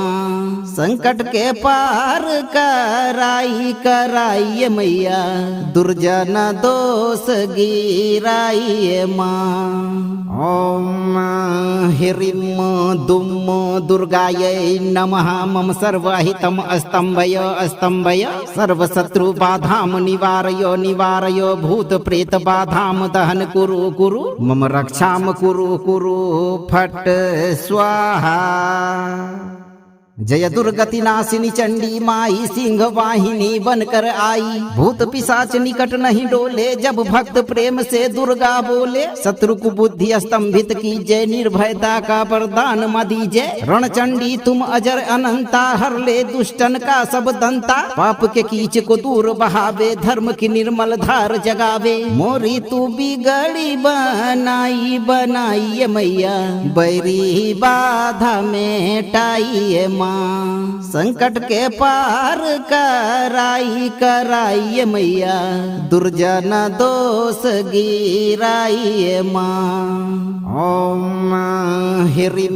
संकट के पार कराई मैया दुर्जन दोष गिराई माँ। ओम ह्रीं दुम दुर्गायै नमः मम सर्वहितम स्तंभय सर्वशत्रु बाधाम निवारयो भूत प्रेत बाधाम दहन कुरु मम रक्षाम कुरु फट स्वाहा। जय दुर्गति नाशिनी चंडी माई सिंह वाहिनी बनकर आई, भूत पिशाच निकट नहीं डोले जब भक्त प्रेम से दुर्गा बोले। शत्रु को बुद्धि स्तंभित की जय निर्भयता का वरदान मां दीजय। रणचंडी तुम अजर अनंता हर ले दुष्टन का सब दंता। पाप के कीच को दूर बहावे धर्म की निर्मल धार जगावे। मोरी तू बिगड़ी बनाई मैया बैरी बाधा मेटाई माँ संकट के पार कराई मैया दुर्जन दोष गिराई माँ। ओम ह्रीं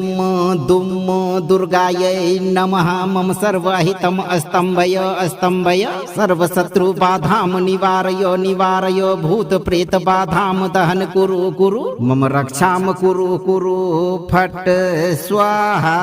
दुम दुर्गायै नमः मम सर्वहितम स्तंभय सर्वशत्रु बाधाम निवारयो भूत प्रेत बाधाम दहन कुरु मम रक्षाम कुरु फट स्वाहा।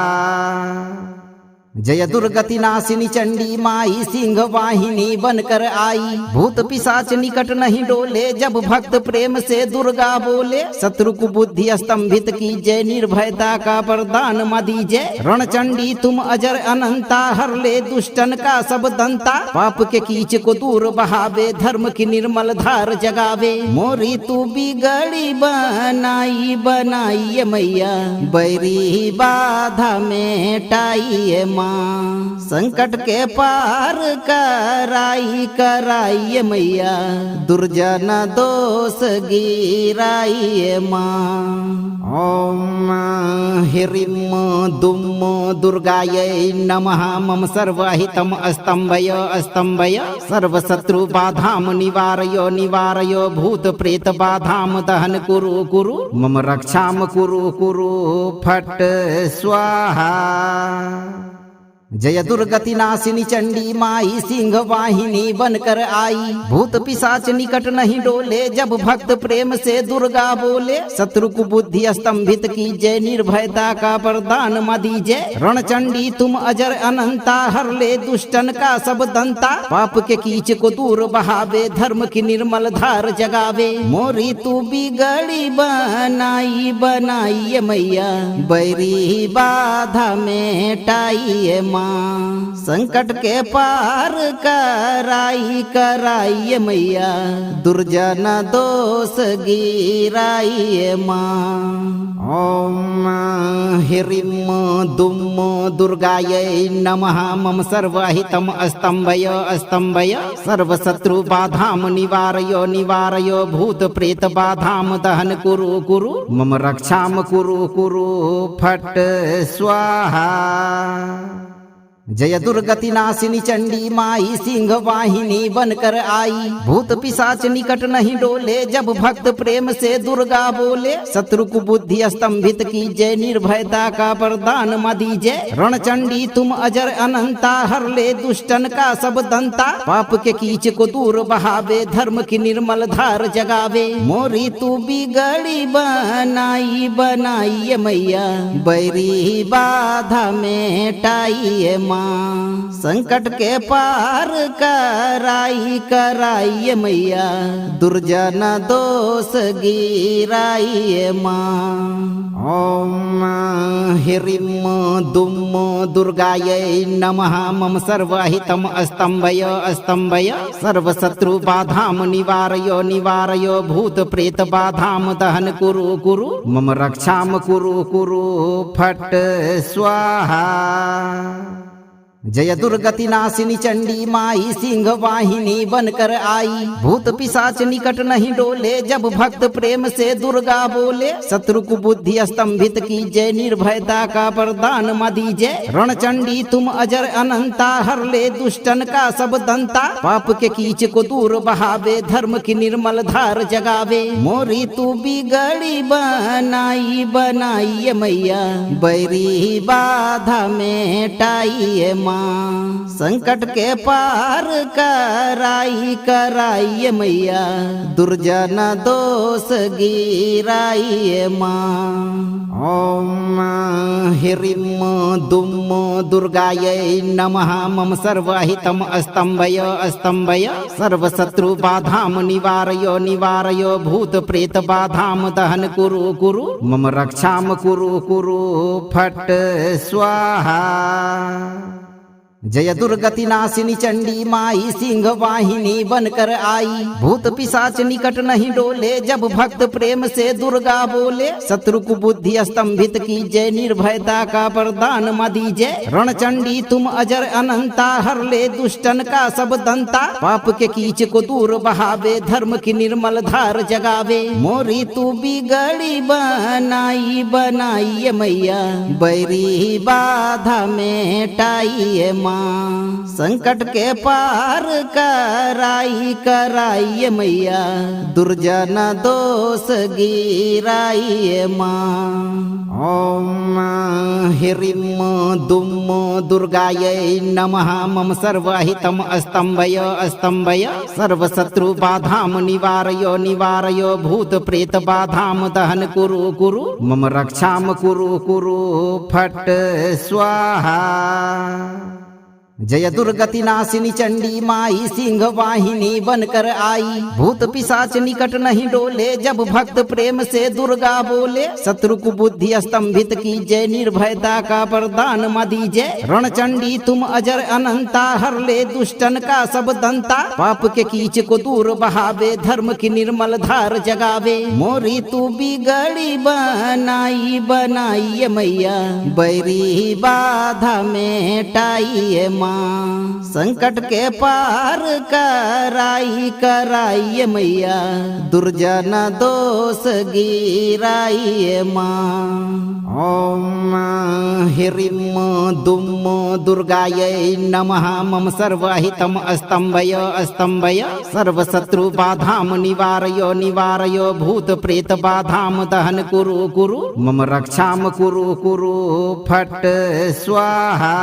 जय दुर्गति नाशिनी चंडी माई सिंह वाहिनी बनकर आई, भूत पिशाच निकट नहीं डोले जब भक्त प्रेम से दुर्गा बोले। शत्रु को बुद्धि स्तंभित की जय निर्भयता का वरदान मां दीजय। रणचंडी तुम अजर अनंता हर ले दुष्टन का सब दंता। पाप के कीच को दूर बहावे धर्म की निर्मल धार जगावे। मोरी तू बिगड़ी बनाई मैया बैरी बाधा मेटाई माँ संकट के पार कराई मैया दुर्जन दोष गिराई माँ। ओम ह्रीं दुम दुर्गायै नमः मम सर्वहितम स्तंभय सर्वशत्रु बाधाम निवारयो भूत प्रेत बाधाम दहन कुरु मम रक्षाम कुरु फट स्वाहा। जय दुर्गति नाशिनी चंडी माई सिंह वाहिनी बनकर आई। भूत पिशाच निकट नहीं डोले जब भक्त प्रेम से दुर्गा बोले। शत्रु को बुद्धि स्तंभित कीजय निर्भयता का वरदान मां दीजय। रणचंडी तुम अजर अनंता हर ले दुष्टन का सब दंता। पाप के कीच को दूर बहावे धर्म की निर्मल धार जगावे। मोरी तू बिगड़ी बनाई बनाई मैया बैरी बाधा मेटाई माँ। संकट के पार कराई कराई मैया दुर्जन दोष गिराई माँ। ओम ह्रीं दुम दुर्गायै नमः मम सर्वहितम स्तंभय स्तंभय। सर्वशत्रु बाधाम निवारय निवारय भूत प्रेत बाधाम दहन कुरु कुरु। मम रक्षाम कुरु कुरु फट स्वाहा। जय दुर्गति नाशिनी चंडी माई सिंह वाहिनी बनकर आई। भूत पिशाच निकट नहीं डोले जब भक्त प्रेम से दुर्गा बोले। शत्रु को बुद्धि स्तंभित कीजय निर्भयता का वरदान मां दीजय। रणचंडी तुम अजर अनंता हर ले दुष्टन का सब दंता। पाप के कीच को दूर बहावे धर्म की निर्मल धार जगावे। मोरी तू बिगड़ी बनाई बनाई मैया बैरी बाधा मेटाई माँ। संकट के पार कराई कराई मैया दुर्जन दोष गिराई माँ। ओम ह्रीं दुम दुर्गायै नमः मम सर्वहितम स्तंभय स्तंभय। सर्वशत्रु बाधाम निवारय निवारय भूत प्रेत बाधाम दहन कुरु कुरु। मम रक्षाम कुरु कुरु फट स्वाहा। जय दुर्गति नाशिनी चंडी माई सिंह वाहिनी बनकर आई। भूत पिशाच निकट नहीं डोले जब भक्त प्रेम से दुर्गा बोले। शत्रु को बुद्धि स्तंभित कीजय निर्भयता का वरदान मां दीजय। रणचंडी तुम अजर अनंता हर ले दुष्टन का सब दंता। पाप के कीच को दूर बहावे धर्म की निर्मल धार जगावे। मोरी तू बिगड़ी बनाई बनाई मैया बैरी बाधा मेटाई माँ। संकट के पार कराई कराई मैया दुर्जन दोष गिराई माँ। ओम ह्रीं दुम दुर्गायै नमः मम सर्वहितम स्तंभय स्तंभय। सर्वशत्रु बाधाम निवारय निवारय भूत प्रेत बाधाम दहन कुरु कुरु। मम रक्षाम कुरु कुरु फट स्वाहा। जय दुर्गति नाशिनी चंडी माई सिंह वाहिनी बनकर आई। भूत पिशाच निकट नहीं डोले जब भक्त प्रेम से दुर्गा बोले। शत्रु को बुद्धि स्तंभित कीजय निर्भयता का वरदान मां दीजय। रणचंडी तुम अजर अनंता हर ले दुष्टन का सब दंता। पाप के कीच को दूर बहावे धर्म की निर्मल धार जगावे। मोरी तू बिगड़ी बनाई बनाई मैया बैरी बाधा मेटाई माँ। संकट के पार कराई कराई मैया दुर्जन दोष गिराई माँ। ओम ह्रीं दुम दुर्गायै नमः मम सर्वहितम स्तंभय स्तंभय। सर्वशत्रु बाधाम निवारय निवारय भूत प्रेत बाधाम दहन कुरु कुरु। मम रक्षाम कुरु कुरु फट स्वाहा। जय दुर्गति नाशिनी चंडी माई सिंह वाहिनी बनकर आई। भूत पिशाच निकट नहीं डोले जब भक्त प्रेम से दुर्गा बोले। शत्रु को बुद्धि स्तंभित कीजय निर्भयता का वरदान मां दीजय। रणचंडी तुम अजर अनंता हर ले दुष्टन का सब दंता। पाप के कीच को दूर बहावे धर्म की निर्मल धार जगावे। मोरी तू बिगड़ी बनाई बनाई मैया बैरी बाधा मेटाई माँ। संकट के पार कराई कराई मैया दुर्जन दोष गिराई माँ। ओम ह्रीं दुम दुर्गायै नमः मम सर्वहितम स्तंभय स्तंभय सर्वशत्रु बाधाम निवारय निवारय भूत प्रेत बाधाम दहन कुरु कुरु मम रक्षाम कुरु कुरु फट स्वाहा।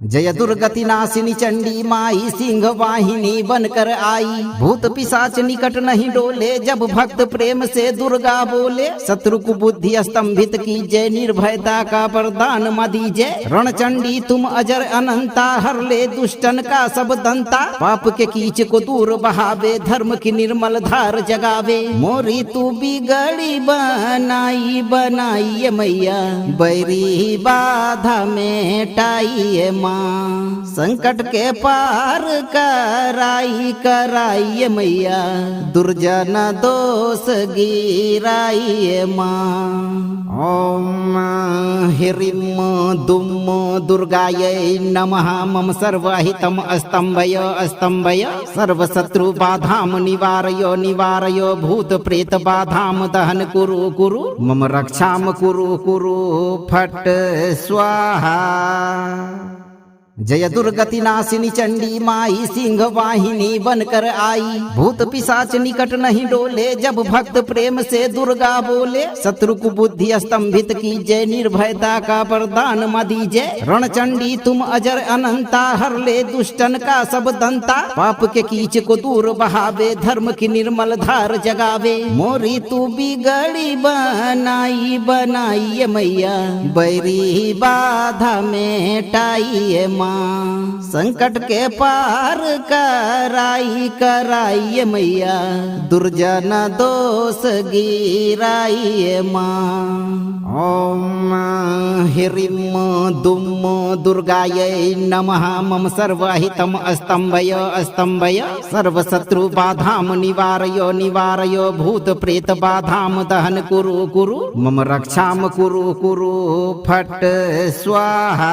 जय दुर्गति नाशिनी चंडी माई सिंह वाहिनी बनकर आई, भूत पिशाच निकट नहीं डोले जब भक्त प्रेम से दुर्गा बोले। शत्रु को बुद्धि स्तंभित की जय, निर्भयता का वरदान मदी जय। रणचंडी तुम अजर अनंता, हर ले दुष्टन का सब दंता। पाप के कीच को दूर बहावे, धर्म की निर्मल धार जगावे। मोरी तू बिगड़ी बनाई बनाई मैया, बैरी बाधा मेटाई माँ। संकट के पार कराई कराई मैया, दुर्जन दोष गिराई माँ। ओम ह्रीं दुम दुर्गायै नमः मम सर्वहितम स्तंभय स्तंभय सर्वशत्रु बाधाम निवारय निवारय भूत प्रेत बाधाम दहन कुरु कुरु मम रक्षाम कुरु कुरु फट स्वाहा। जय दुर्गति नाशिनी चंडी माई सिंह वाहिनी बनकर आई, भूत पिशाच निकट नहीं डोले जब भक्त प्रेम से दुर्गा बोले। शत्रु को बुद्धि स्तंभित की जय, निर्भयता का वरदान मदी जय। रणचंडी तुम अजर अनंता, हर ले दुष्टन का सब दंता। पाप के कीच को दूर बहावे, धर्म की निर्मल धार जगावे। मोरी तू बिगड़ी बनाई बनाई मैया, बैरी बाधा मेटाई माँ। संकट के पार कराई कराई मैया, दुर्जन दोष गिराई माँ। ओम ह्रीं दुम दुर्गायै नमः मम सर्वहितम स्तंभय स्तंभय सर्वशत्रु बाधाम निवारय निवारय भूत प्रेत बाधाम दहन कुरु कुरु मम रक्षाम कुरु कुरु फट स्वाहा।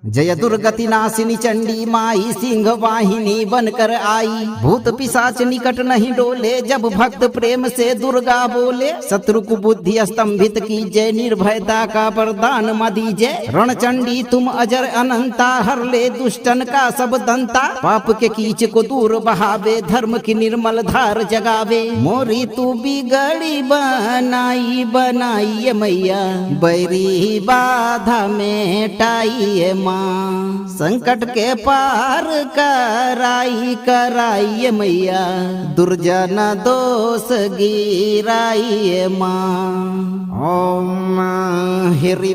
जय दुर्गति नाशिनी चंडी माई सिंह वाहिनी बनकर आई, भूत पिशाच निकट नहीं डोले जब भक्त प्रेम से दुर्गा बोले। शत्रु को बुद्धि स्तंभित की जय, निर्भयता का वरदान मदी जय। रणचंडी तुम अजर अनंता, हर ले दुष्टन का सब दंता। पाप के कीच को दूर बहावे, धर्म की निर्मल धार जगावे। मोरी तू बिगड़ी बनाई बनाई मैया, बैरी बाधा मेटाई माँ। संकट के पार कराई कराई मैया, दुर्जन दोष गिराई माँ। ओम ह्रीं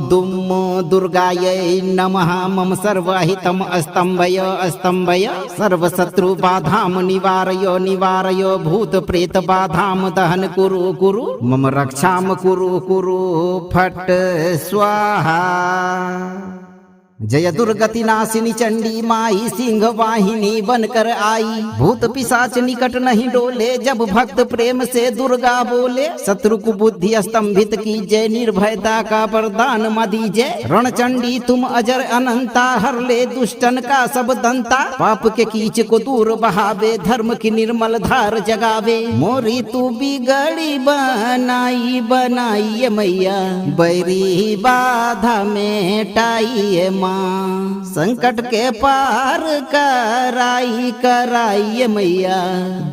दुम दुर्गायै नमः मम सर्वहितम स्तंभय स्तंभय सर्वशत्रु बाधाम निवारय निवारय भूत प्रेत बाधाम दहन कुरु कुरु मम रक्षाम कुरु कुरु फट स्वाहा। जय दुर्गति नाशिनी चंडी माई सिंह वाहिनी बनकर आई, भूत पिशाच निकट नहीं डोले जब भक्त प्रेम से दुर्गा बोले। शत्रु को बुद्धि स्तंभित की जय, निर्भयता का वरदान मदी जय। रणचंडी तुम अजर अनंता, हर ले दुष्टन का सब दंता। पाप के कीच को दूर बहावे, धर्म की निर्मल धार जगावे। मोरी तू बिगड़ी बनाई बनाई मैया, बैरी बाधा मेटाई माँ। संकट के पार कराई कराई मैया,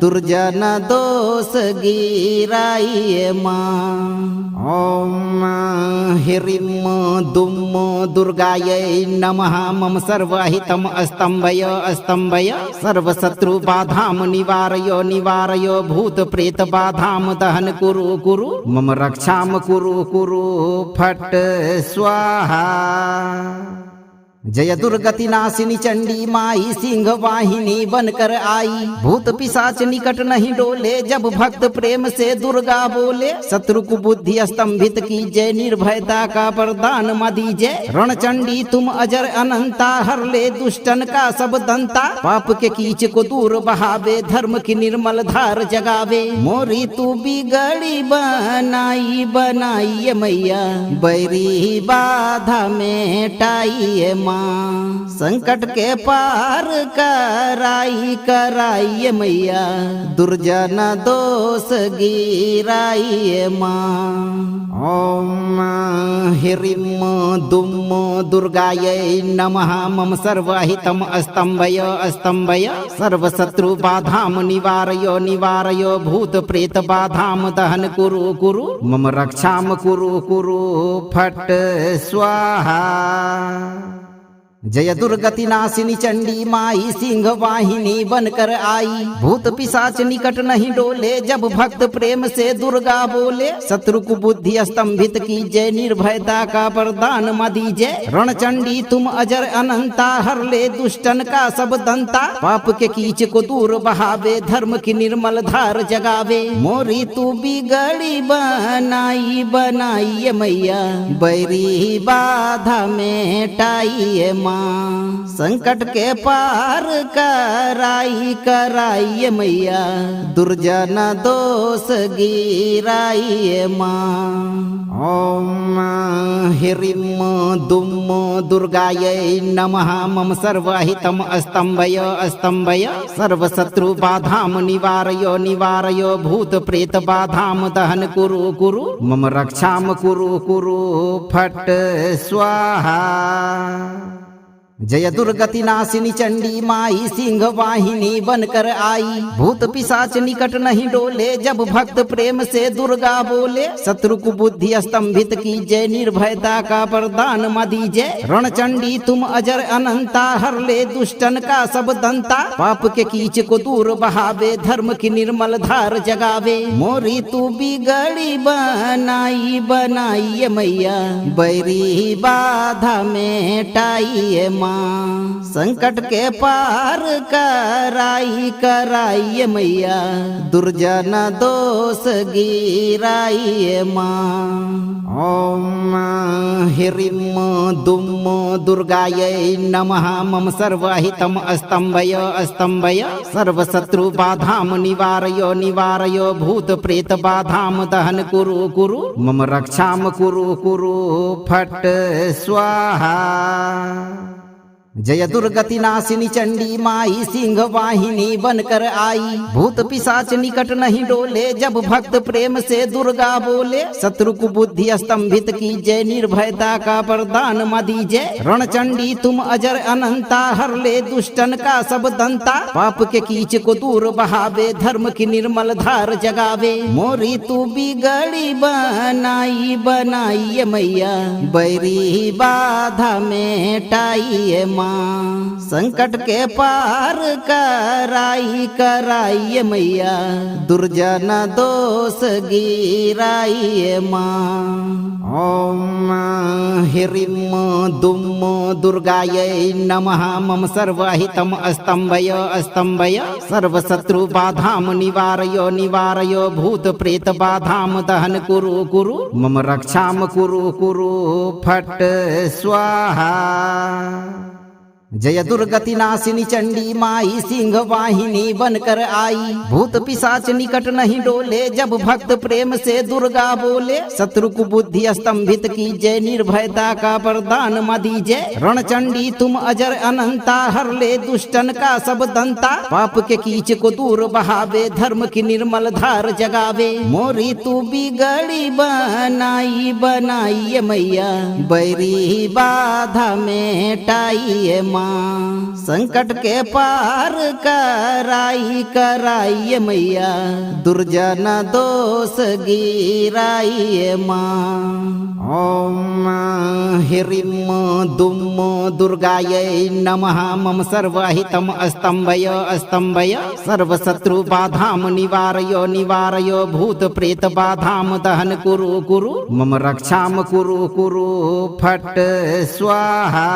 दुर्जन दोष गिराई माँ। ओम ह्रीं दुम दुर्गायै नमः मम सर्वहितम स्तंभय स्तंभय सर्वशत्रु बाधाम निवारय निवारय भूत प्रेत बाधाम दहन कुरु कुरु मम रक्षाम कुरु कुरु फट स्वाहा। जय दुर्गति नाशिनी चंडी माई सिंह वाहिनी बनकर आई, भूत पिशाच निकट नहीं डोले जब भक्त प्रेम से दुर्गा बोले। शत्रु को बुद्धि स्तंभित की जय, निर्भयता का वरदान मदी जय। रणचंडी तुम अजर अनंता, हर ले दुष्टन का सब दंता। पाप के कीच को दूर बहावे, धर्म की निर्मल धार जगावे। मोरी तू बिगड़ी बनाई बनाई मैया, बैरी बाधा मेटाई माँ। संकट के पार कराई कराई मैया, दुर्जन दोष गिराई माँ। ओम ह्रीं दुं दुर्गायै नमः मम सर्वहितम् अस्तम्भय अस्तम्भय सर्वशत्रुबाधां निवारय निवारय भूतप्रेतबाधां दहन कुरु कुरु मम रक्षां कुरु कुरु फट् स्वाहा। जय दुर्गति नाशिनी चंडी माई सिंह वाहिनी बनकर आई, भूत पिशाच निकट नहीं डोले जब भक्त प्रेम से दुर्गा बोले। शत्रु को बुद्धि स्तंभित कीजय निर्भयता का वरदान मा दीजय। रणचंडी तुम अजर अनंता हर ले दुष्टन का सब दंता। पाप के कीच को दूर बहावे धर्म की निर्मल धार जगावे। मोरी तू बिगड़ी बनाई बनाई मैया बैरी बाधा मेटाई माँ। संकट के पार कराई कराई मैया दुर्जन दोष गिराई माँ। ओम ह्रीं दुं दुर्गायै नमः मम सर्वहितम् अस्तम्भय अस्तम्भय सर्वशत्रुबाधां निवारय निवारय भूतप्रेतबाधां दहन कुरु कुरु मम रक्षां कुरु कुरु फट् स्वाहा। जय दुर्गति नाशिनी चंडी माई सिंह वाहिनी बनकर आई, भूत पिशाच निकट नहीं डोले जब भक्त प्रेम से दुर्गा बोले। शत्रु को बुद्धि स्तंभित कीजय निर्भयता का वरदान मा दीजय। रणचंडी तुम अजर अनंता हर ले दुष्टन का सब दंता। पाप के कीच को दूर बहावे धर्म की निर्मल धार जगावे। मोरी तू बिगड़ी बनाई बनाई मैया बैरी बाधा मेटाई माँ। संकट के पार कराई कराई मैया दुर्जन दोष गिराई माँ। ओम ह्रीं दुं दुर्गायै नमः मम सर्वहितम् अस्तम्भय अस्तम्भय सर्वशत्रुबाधां निवारय निवारय भूतप्रेतबाधां दहन कुरु कुरु मम रक्षां कुरु कुरु फट् स्वाहा। जय दुर्गति नाशिनी चंडी माई सिंह वाहिनी बनकर आई, भूत पिशाच निकट नहीं डोले जब भक्त प्रेम से दुर्गा बोले। शत्रु को बुद्धि स्तंभित कीजय निर्भयता का वरदान मा दीजय। रणचंडी तुम अजर अनंता हर ले दुष्टन का सब दंता। पाप के कीच को दूर बहावे धर्म की निर्मल धार जगावे। मोरी तू बिगड़ी बनाई बनाई मैया बैरी बाधा मेटाई माँ। संकट के पार कराई कराई मैया दुर्जन दोष गिराई माँ। ओम ह्रीं दुं दुर्गायै नमः मम सर्वहितम् अस्तम्भय अस्तम्भय सर्वशत्रुबाधां निवारय निवारय भूतप्रेतबाधां दहन कुरु कुरु मम रक्षां कुरु कुरु फट् स्वाहा। जय दुर्गति नाशिनी चंडी माई सिंह वाहिनी बनकर आई, भूत पिशाच निकट नहीं डोले जब भक्त प्रेम से दुर्गा बोले। शत्रु को बुद्धि स्तंभित कीजय निर्भयता का वरदान मा दीजय। रणचंडी तुम अजर अनंता हर ले दुष्टन का सब दंता। पाप के कीच को दूर बहावे धर्म की निर्मल धार जगावे। मोरी तू बिगड़ी बनाई बनाई मैया बैरी बाधा मेटाई माँ। संकट के पार कराई कराई मैया दुर्जन दोष गिराई माँ। ओम ह्रीं दुं दुर्गायै नमः मम सर्वहितम् अस्तम्भय अस्तम्भय सर्वशत्रुबाधां निवारय निवारय भूतप्रेतबाधां दहन कुरु कुरु मम रक्षां कुरु कुरु फट् स्वाहा।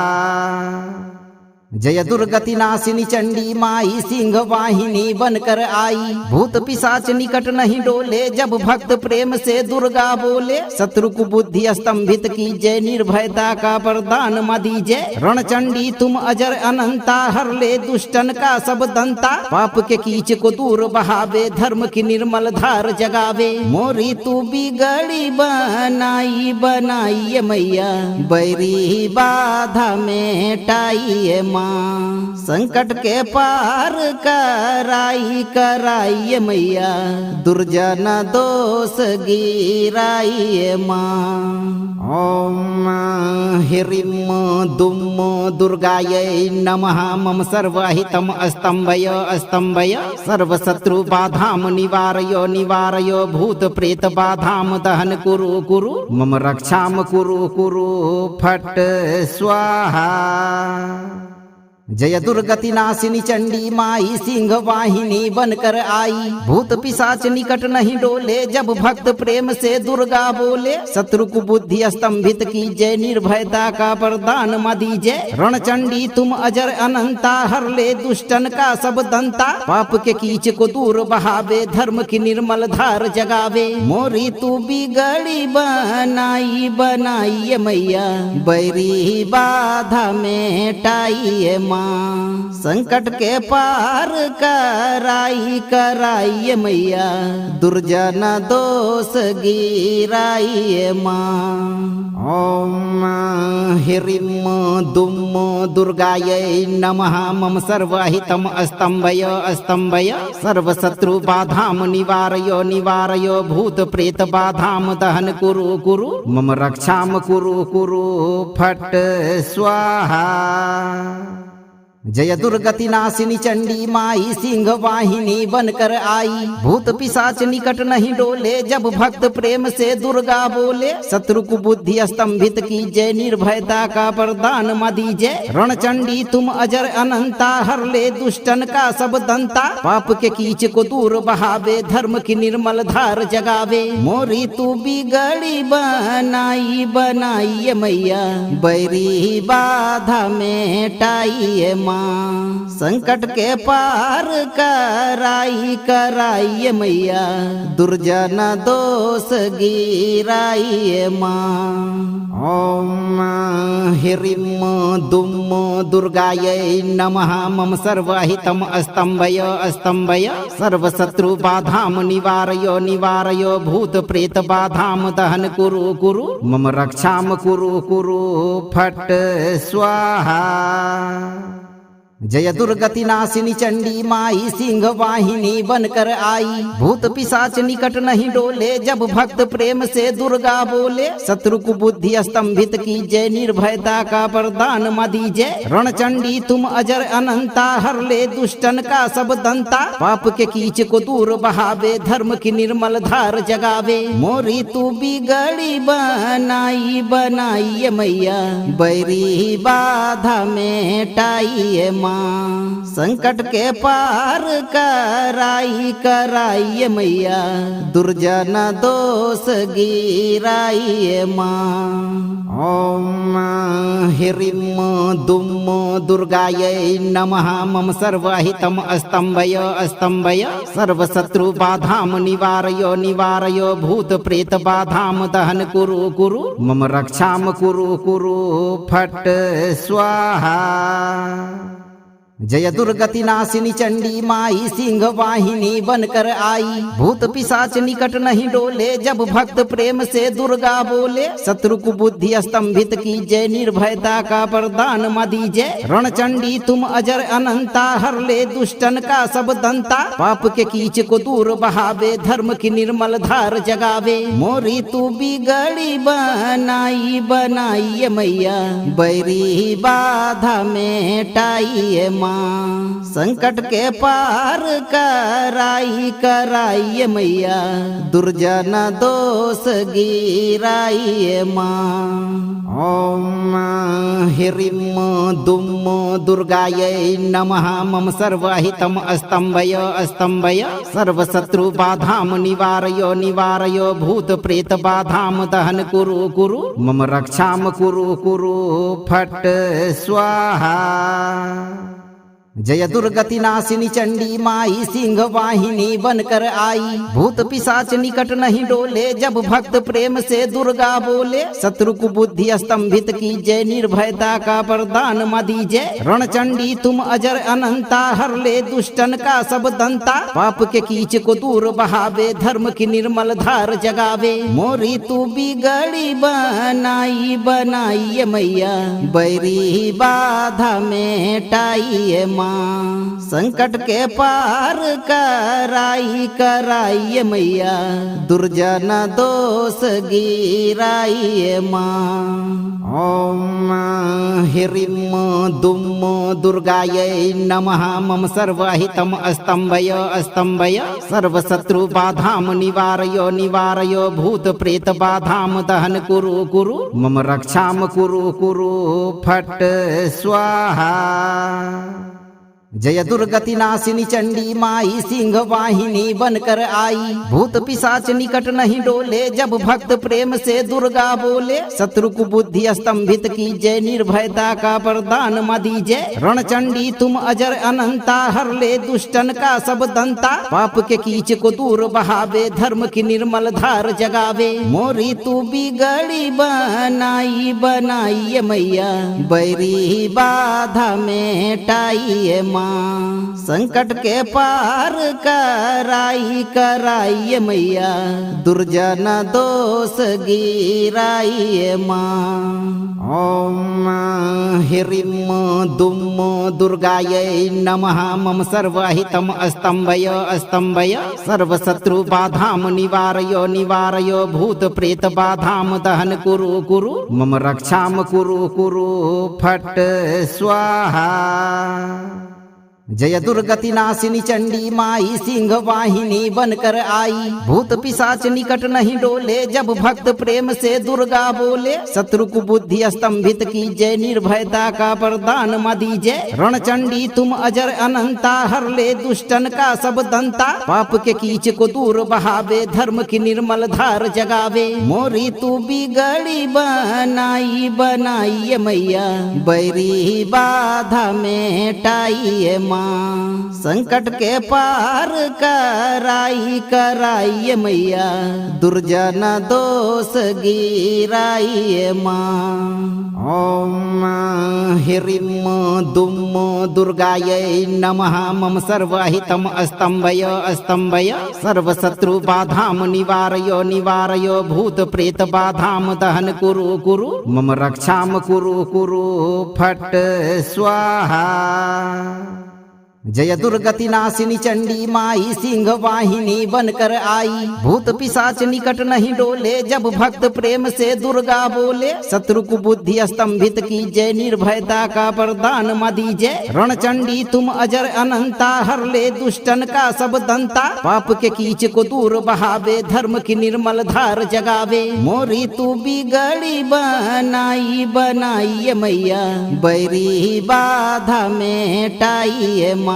जय दुर्गति नाशिनी चंडी माई सिंह वाहिनी बनकर आई, भूत पिशाच निकट नहीं डोले जब भक्त प्रेम से दुर्गा बोले। शत्रु को बुद्धि स्तंभित कीजय निर्भयता का वरदान मा दीजय। रणचंडी तुम अजर अनंता हर ले दुष्टन का सब दंता। पाप के कीच को दूर बहावे धर्म की निर्मल धार जगावे। मोरी तू बिगड़ी बनाई बनाई मैया बैरी बाधा मेटाई माँ। माँ संकट के पार कराइए मैया दुर्जन दोष गिराइए माँ। ओम ह्रीं दुम दुर्गायै नमः मम सर्वहितम स्तंभय स्तंभय सर्वशत्रु बाधाम निवारय निवारय भूत प्रेत बाधाम दहन कुरु कुरु मम रक्षाम कुरु कुरु फट स्वाहा। जय दुर्गति नाशिनी चंडी माई सिंह वाहिनी बनकर आई भूत पिशाच निकट नहीं डोले जब भक्त प्रेम से दुर्गा बोले। शत्रु को बुद्धि स्तंभित कीजय निर्भयता का वरदान मां दीजय। रणचंडी तुम अजर अनंता हर ले दुष्टन का सब दंता पाप के कीच को दूर बहावे धर्म की निर्मल धार जगावे। मोरी तू बिगड़ी बनाई बनाइए मैया बैरी बाधा मेटाइए माँ संकट के पार कराइए मैया दुर्जन दोष गिराइए माँ। ओम ह्रीं दुम दुर्गायै नमः मम सर्वहितम स्तंभय स्तंभय सर्वशत्रु बाधाम निवारय निवारय भूत प्रेत बाधाम दहन कुरु कुरु मम रक्षाम कुरु कुरु फट स्वाहा। जय दुर्गति नाशिनी चंडी माई सिंह वाहिनी बनकर आई भूत पिशाच निकट नहीं डोले जब भक्त प्रेम से दुर्गा बोले। शत्रु को बुद्धि स्तंभित कीजय निर्भयता का वरदान मां दीजय। रणचंडी तुम अजर अनंता हर ले दुष्टन का सब दंता पाप के कीच को दूर बहावे धर्म की निर्मल धार जगावे। मोरी तू बिगड़ी बनाई बनाइए मैया बैरी बाधा मेटाइए माँ संकट के पार कराइए मैया दुर्जन दोष गिराइए माँ। ओम ह्रीं दुम दुर्गायै नमः मम सर्वहितम स्तंभय स्तंभय सर्वशत्रु बाधाम निवारय निवारय भूत प्रेत बाधाम दहन कुरु कुरु मम रक्षाम कुरु कुरु फट स्वाहा। जय दुर्गति नाशिनी चंडी माई सिंह वाहिनी बनकर आई भूत पिशाच निकट नहीं डोले जब भक्त प्रेम से दुर्गा बोले। शत्रु को बुद्धि स्तंभित कीजय निर्भयता का वरदान मां दीजय। रणचंडी तुम अजर अनंता हर ले दुष्टन का सब दंता पाप के कीच को दूर बहावे धर्म की निर्मल धार जगावे। मोरी तू बिगड़ी बनाई बनाइए मैया बैरी बाधा मेटाइए माँ संकट के पार कराइए मैया दुर्जन दोष गिराइए माँ। ओम ह्रीं दुम दुर्गायै नमः मम सर्वहितम स्तंभय स्तंभय सर्वशत्रु बाधाम निवारय निवारय भूत प्रेत बाधाम दहन कुरु कुरु मम रक्षाम कुरु कुरु फट स्वाहा। जय दुर्गति नाशिनी चंडी माई सिंह वाहिनी बनकर आई भूत पिशाच निकट नहीं डोले जब भक्त प्रेम से दुर्गा बोले। शत्रु को बुद्धि स्तंभित कीजय निर्भयता का वरदान मां दीजय। रणचंडी तुम अजर अनंता हर ले दुष्टन का सब दंता पाप के कीच को दूर बहावे धर्म की निर्मल धार जगावे। मोरी तू बिगड़ी बनाई बनाइए मैया बैरी बाधा मेटाइए माँ संकट के पार कराइए मैया दुर्जन दोष गिराइए माँ। ओम ह्रीं दुम दुर्गायै नमः मम सर्वहितम स्तंभय स्तंभय सर्वशत्रु बाधाम निवारय निवारय भूत प्रेत बाधाम दहन कुरु कुरु मम रक्षाम कुरु कुरु फट स्वाहा। जय दुर्गति नासिनी चंडी माई सिंह वाहिनी बनकर आई। भूत पिशाच निकट नहीं डोले जब भक्त प्रेम से दुर्गा बोले। शत्रु को बुद्धि स्तंभित की जय, निर्भयता का वरदान मां दीजय। रणचंडी तुम अजर अनंता, हर ले दुष्टन का सब दंता। पाप के कीच को दूर बहावे, धर्म की निर्मल धार जगावे। मोरी तू बिगड़ी बनाई बनाई मैया, बैरी बाधा मेटाई माँ। संकट के पार कराई कराई मैया, दुर्जन दोष गिराई माँ। ओम ह्रीं दुम दुर्गायै नमः। मम सर्वहितम स्तंभय स्तंभय, सर्वशत्रु बाधाम निवारय निवारय। भूत प्रेत बाधाम दहन कुरु कुरु, मम रक्षाम कुरु कुरु फट स्वाहा। जय दुर्गति नासिनी चंडी माई सिंह वाहिनी बनकर आई। भूत पिशाच निकट नहीं डोले जब भक्त प्रेम से दुर्गा बोले। शत्रु को बुद्धि स्तंभित की जय, निर्भयता का वरदान मां दीजय। रणचंडी तुम अजर अनंता, हर ले दुष्टन का सब दंता। पाप के कीच को दूर बहावे, धर्म की निर्मल धार जगावे। मोरी तू बिगड़ी बनाई बनाई मैया, बैरी बाधा मेटाई माँ। संकट के पार कराई कराई मैया, दुर्जन दोष गिराई माँ। ओम ह्रीं दुम दुर्गायै नमः। मम सर्वहितम स्तंभय स्तंभय, सर्वशत्रु बाधाम निवारय निवारय। भूत प्रेत बाधाम दहन कुरु कुरु, मम रक्षाम कुरु कुरु फट स्वाहा। जय दुर्गति नासिनी चंडी माई सिंह वाहिनी बनकर आई। भूत पिशाच निकट नहीं डोले जब भक्त प्रेम से दुर्गा बोले। शत्रु को बुद्धि स्तंभित की जय, निर्भयता का वरदान मां दीजय। रणचंडी तुम अजर अनंता, हर ले दुष्टन का सब दंता। पाप के कीच को दूर बहावे, धर्म की निर्मल धार जगावे। मोरी तू बिगड़ी बनाई बनाई मैया, बैरी बाधा मेटाई माँ। संकट के पार कराई कराई मैया, दुर्जन दोष गिराई माँ। ओम ह्रीं दुम दुर्गायै नमः। मम सर्वहितम स्तंभय स्तंभय, सर्वशत्रु बाधाम निवारय निवारय। भूत प्रेत बाधाम दहन कुरु कुरु, मम रक्षाम कुरु कुरु फट स्वाहा। जय दुर्गति नासिनी चंडी माई सिंह वाहिनी बनकर आई। भूत पिशाच निकट नहीं डोले जब भक्त प्रेम से दुर्गा बोले। शत्रु को बुद्धि स्तंभित की जय, निर्भयता का वरदान मां दीजय। रणचंडी तुम अजर अनंता, हर ले दुष्टन का सब दंता। पाप के कीच को दूर बहावे, धर्म की निर्मल धार जगावे। मोरी तू बिगड़ी बनाई बनाई मैया, बैरी बाधा मेटाई माँ।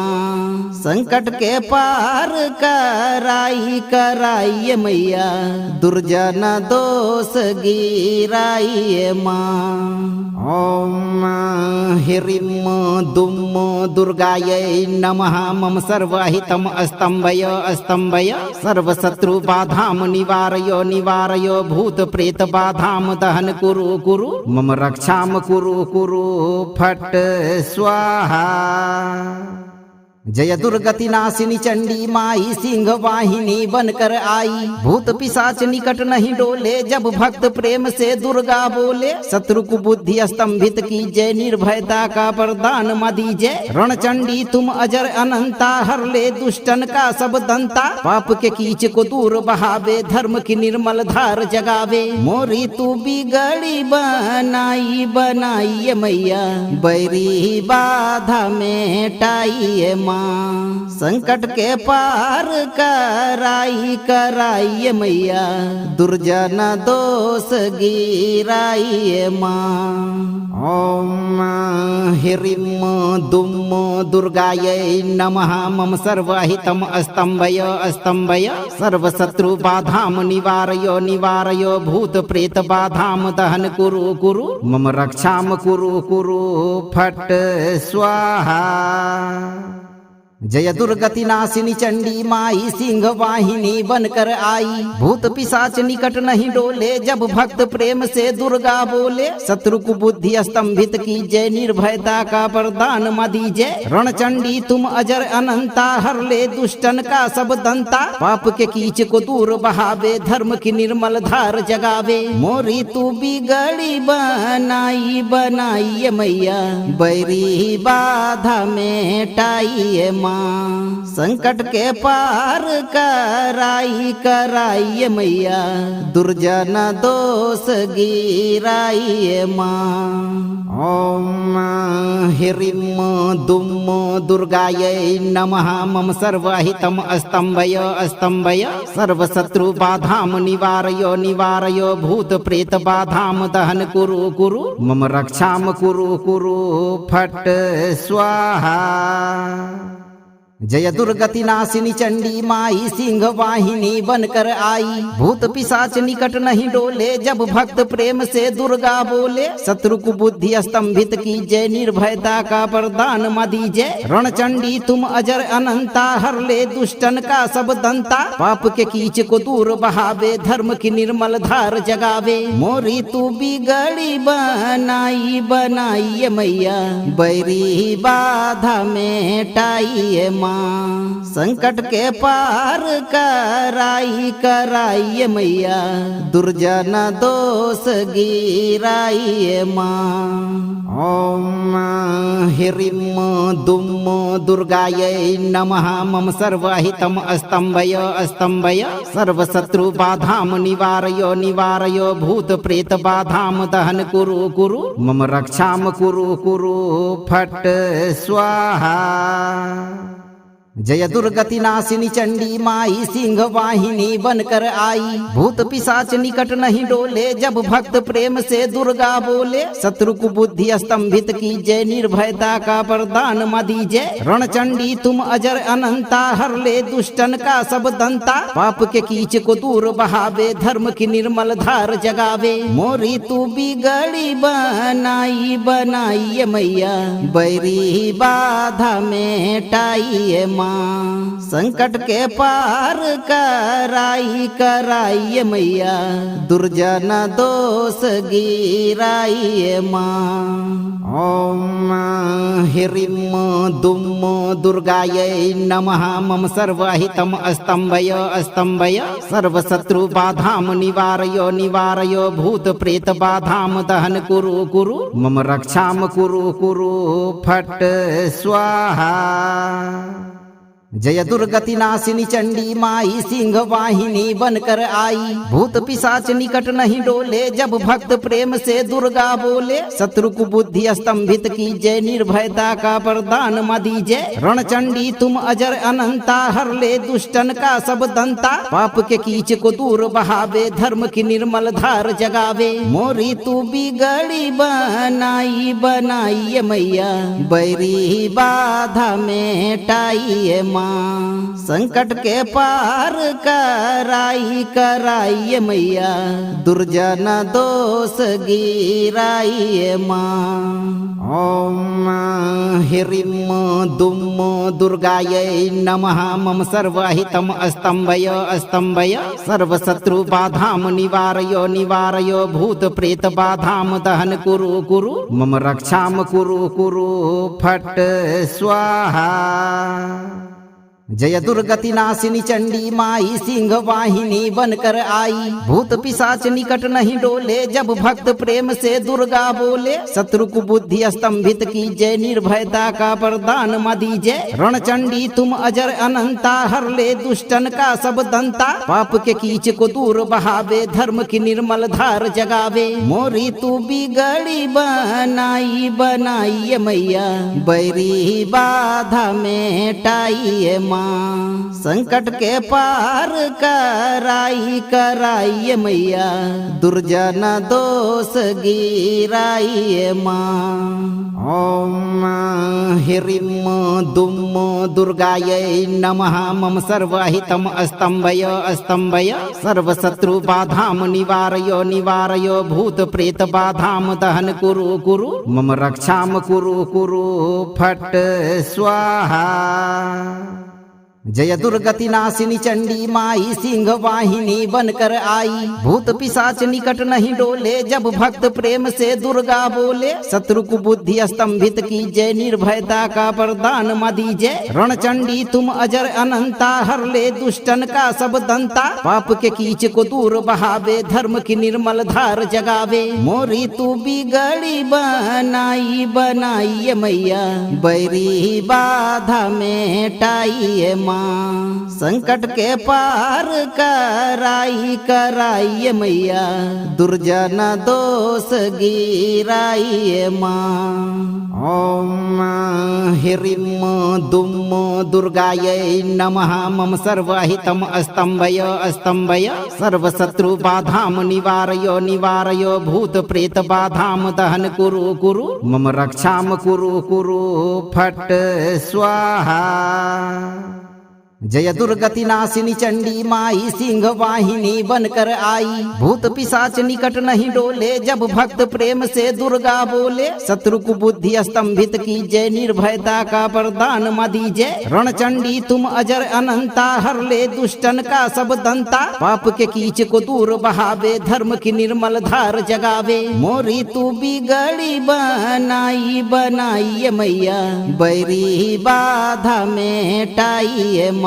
संकट के पार कराई कराई मैया, दुर्जन दोष गिराई माँ। ओम ह्रीं दुम दुर्गायै नमः। मम सर्वहितम स्तंभय स्तंभय, सर्वशत्रु बाधाम निवारय निवारय। भूत प्रेत बाधाम दहन कुरु कुरु, मम रक्षाम कुरु कुरु फट स्वाहा। जय दुर्गति नासिनी चंडी माई सिंह वाहिनी बनकर आई। भूत पिशाच निकट नहीं डोले जब भक्त प्रेम से दुर्गा बोले। शत्रु को बुद्धि स्तंभित की जय, निर्भयता का वरदान मां दीजय। रणचंडी तुम अजर अनंता, हर ले दुष्टन का सब दंता। पाप के कीच को दूर बहावे, धर्म की निर्मल धार जगावे। मोरी तू बिगड़ी बनाई बनाई मैया, बैरी बाधा मेटाई माँ। माँ संकट के पार कराइए मैया दुर्जन दोष गिराइए माँ। ओम ह्रीं दुम दुर्गायै नमः मम सर्वहितम स्तंभय स्तंभय सर्वशत्रु बाधाम निवारय निवारय भूत प्रेत बाधाम दहन कुरु कुरु मम रक्षाम कुरु कुरु फट स्वाहा। जय दुर्गति नाशिनी चंडी माई सिंह वाहिनी बनकर आई भूत पिशाच निकट नहीं डोले जब भक्त प्रेम से दुर्गा बोले। शत्रु को बुद्धि स्तंभित कीजय निर्भयता का वरदान मा दीजय। रणचंडी तुम अजर अनंता हर ले दुष्टन का सब दंता पाप के कीच को दूर बहावे धर्म की निर्मल धार जगावे। मोरी तू बिगड़ी बनाई बनाइए मैया बैरी बाधा मेटाइए माँ संकट के पार कराइए मैया दुर्जन दोष गिराइए माँ। ओम ह्रीं दुम दुर्गायै नमः मम सर्वहितम स्तंभय स्तंभय सर्वशत्रु बाधाम निवारय निवारय भूत प्रेत बाधाम दहन कुरु कुरु मम रक्षाम कुरु कुरु फट स्वाहा। जय दुर्गति नाशिनी चंडी माई सिंह वाहिनी बनकर आई भूत पिशाच निकट नहीं डोले जब भक्त प्रेम से दुर्गा बोले। शत्रु को बुद्धि स्तंभित कीजय निर्भयता का वरदान मा दीजय। रणचंडी तुम अजर अनंता हर ले दुष्टन का सब दंता पाप के कीच को दूर बहावे धर्म की निर्मल धार जगावे। मोरी तू बिगड़ी बनाई बनाइए मैया बैरी बाधा मेटाइए माँ संकट के पार कराइए मैया दुर्जन दोष गिराइए माँ। ओम ह्रीं दुम दुर्गायै नमः मम सर्वहितम स्तंभय स्तंभय सर्वशत्रु बाधाम निवारय निवारय भूत प्रेत बाधाम दहन कुरु कुरु मम रक्षाम कुरु कुरु फट स्वाहा। जय दुर्गति नाशिनी चंडी माई सिंह वाहिनी बनकर आई भूत पिशाच निकट नहीं डोले जब भक्त प्रेम से दुर्गा बोले। शत्रु को बुद्धि स्तंभित कीजय निर्भयता का वरदान मा दीजय। रणचंडी तुम अजर अनंता हर ले दुष्टन का सब दंता पाप के कीच को दूर बहावे धर्म की निर्मल धार जगावे। मोरी तू बिगड़ी बनाई बनाइए मैया बैरी बाधा मेटाइए माँ संकट के पार कराइए मैया दुर्जन दोष गिराइए माँ। ओम ह्रीं दुम दुर्गायै नमः मम सर्वहितम स्तंभय स्तंभय सर्वशत्रु बाधाम निवारय निवारय भूत प्रेत बाधाम दहन कुरु कुरु मम रक्षाम कुरु कुरु फट स्वाहा। जय दुर्गति नाशिनी चंडी माई सिंह वाहिनी बनकर आई भूत पिशाच निकट नहीं डोले जब भक्त प्रेम से दुर्गा बोले। शत्रु को बुद्धि स्तंभित कीजय निर्भयता का वरदान मा दीजय। रणचंडी तुम अजर अनंता हर ले दुष्टन का सब दंता पाप के कीच को दूर बहावे धर्म की निर्मल धार जगावे। मोरी तू बिगड़ी बनाई बनाइए मैया बैरी बाधा मेटाइए माँ संकट के पार कराइए मैया दुर्जन दोष गिराइए माँ। ओम ह्रीं दुम दुर्गायै नमः मम सर्वहितम स्तंभय स्तंभय सर्वशत्रु बाधाम निवारय निवारय भूत प्रेत बाधाम दहन कुरु कुरु मम रक्षाम कुरु कुरु फट स्वाहा। जय दुर्गति नाशिनी चंडी माई सिंह वाहिनी बनकर आई। भूत पिशाच निकट नहीं डोले जब भक्त प्रेम से दुर्गा बोले। शत्रु को बुद्धि स्तंभित की जय, निर्भयता का वरदान मां दीजय। रणचंडी तुम अजर अनंता, हर ले दुष्टन का सब दंता। पाप के कीच को दूर बहावे, धर्म की निर्मल धार जगावे। मोरी तू बिगड़ी बनाई बनाई मैया, बैरी बाधा मेटाई माँ। संकट के पार कराई कराई मैया, दुर्जन दोष गिराई माँ। ओम ह्रीं दुम दुर्गायै नमः। मम सर्वहितम स्तंभय स्तंभय, सर्वशत्रु बाधाम निवारय निवारय। भूत प्रेत बाधाम दहन कुरु कुरु, मम रक्षाम कुरु कुरु फट स्वाहा। जय दुर्गति नाशिनी चंडी माई सिंह वाहिनी बनकर आई। भूत पिशाच निकट नहीं डोले जब भक्त प्रेम से दुर्गा बोले। शत्रु को बुद्धि स्तंभित की जय, निर्भयता का वरदान मां दीजय। रणचंडी तुम अजर अनंता, हर ले दुष्टन का सब दंता। पाप के कीच को दूर बहावे, धर्म की निर्मल धार जगावे। मोरी तू बिगड़ी बनाई बनाई मैया, बैरी बाधा मेटाई माँ। संकट के पार कराई कराई मैया, दुर्जन दोष गिराई माँ। ओम ह्रीं दुम दुर्गायै नमः। मम सर्वहितम स्तंभय स्तंभय, सर्वशत्रु बाधाम निवारय निवारय। भूत प्रेत बाधाम दहन कुरु कुरु, मम रक्षाम कुरु कुरु फट स्वाहा। जय दुर्गति नाशिनी चंडी माई सिंह वाहिनी बनकर आई। भूत पिशाच निकट नहीं डोले जब भक्त प्रेम से दुर्गा बोले। शत्रु को बुद्धि स्तंभित की जय, निर्भयता का वरदान मां दीजय। रणचंडी तुम अजर अनंता, हर ले दुष्टन का सब दंता। पाप के कीच को दूर बहावे, धर्म की निर्मल धार जगावे। मोरी तू बिगड़ी बनाई बनाई मैया, बैरी बाधा मेटाई माँ।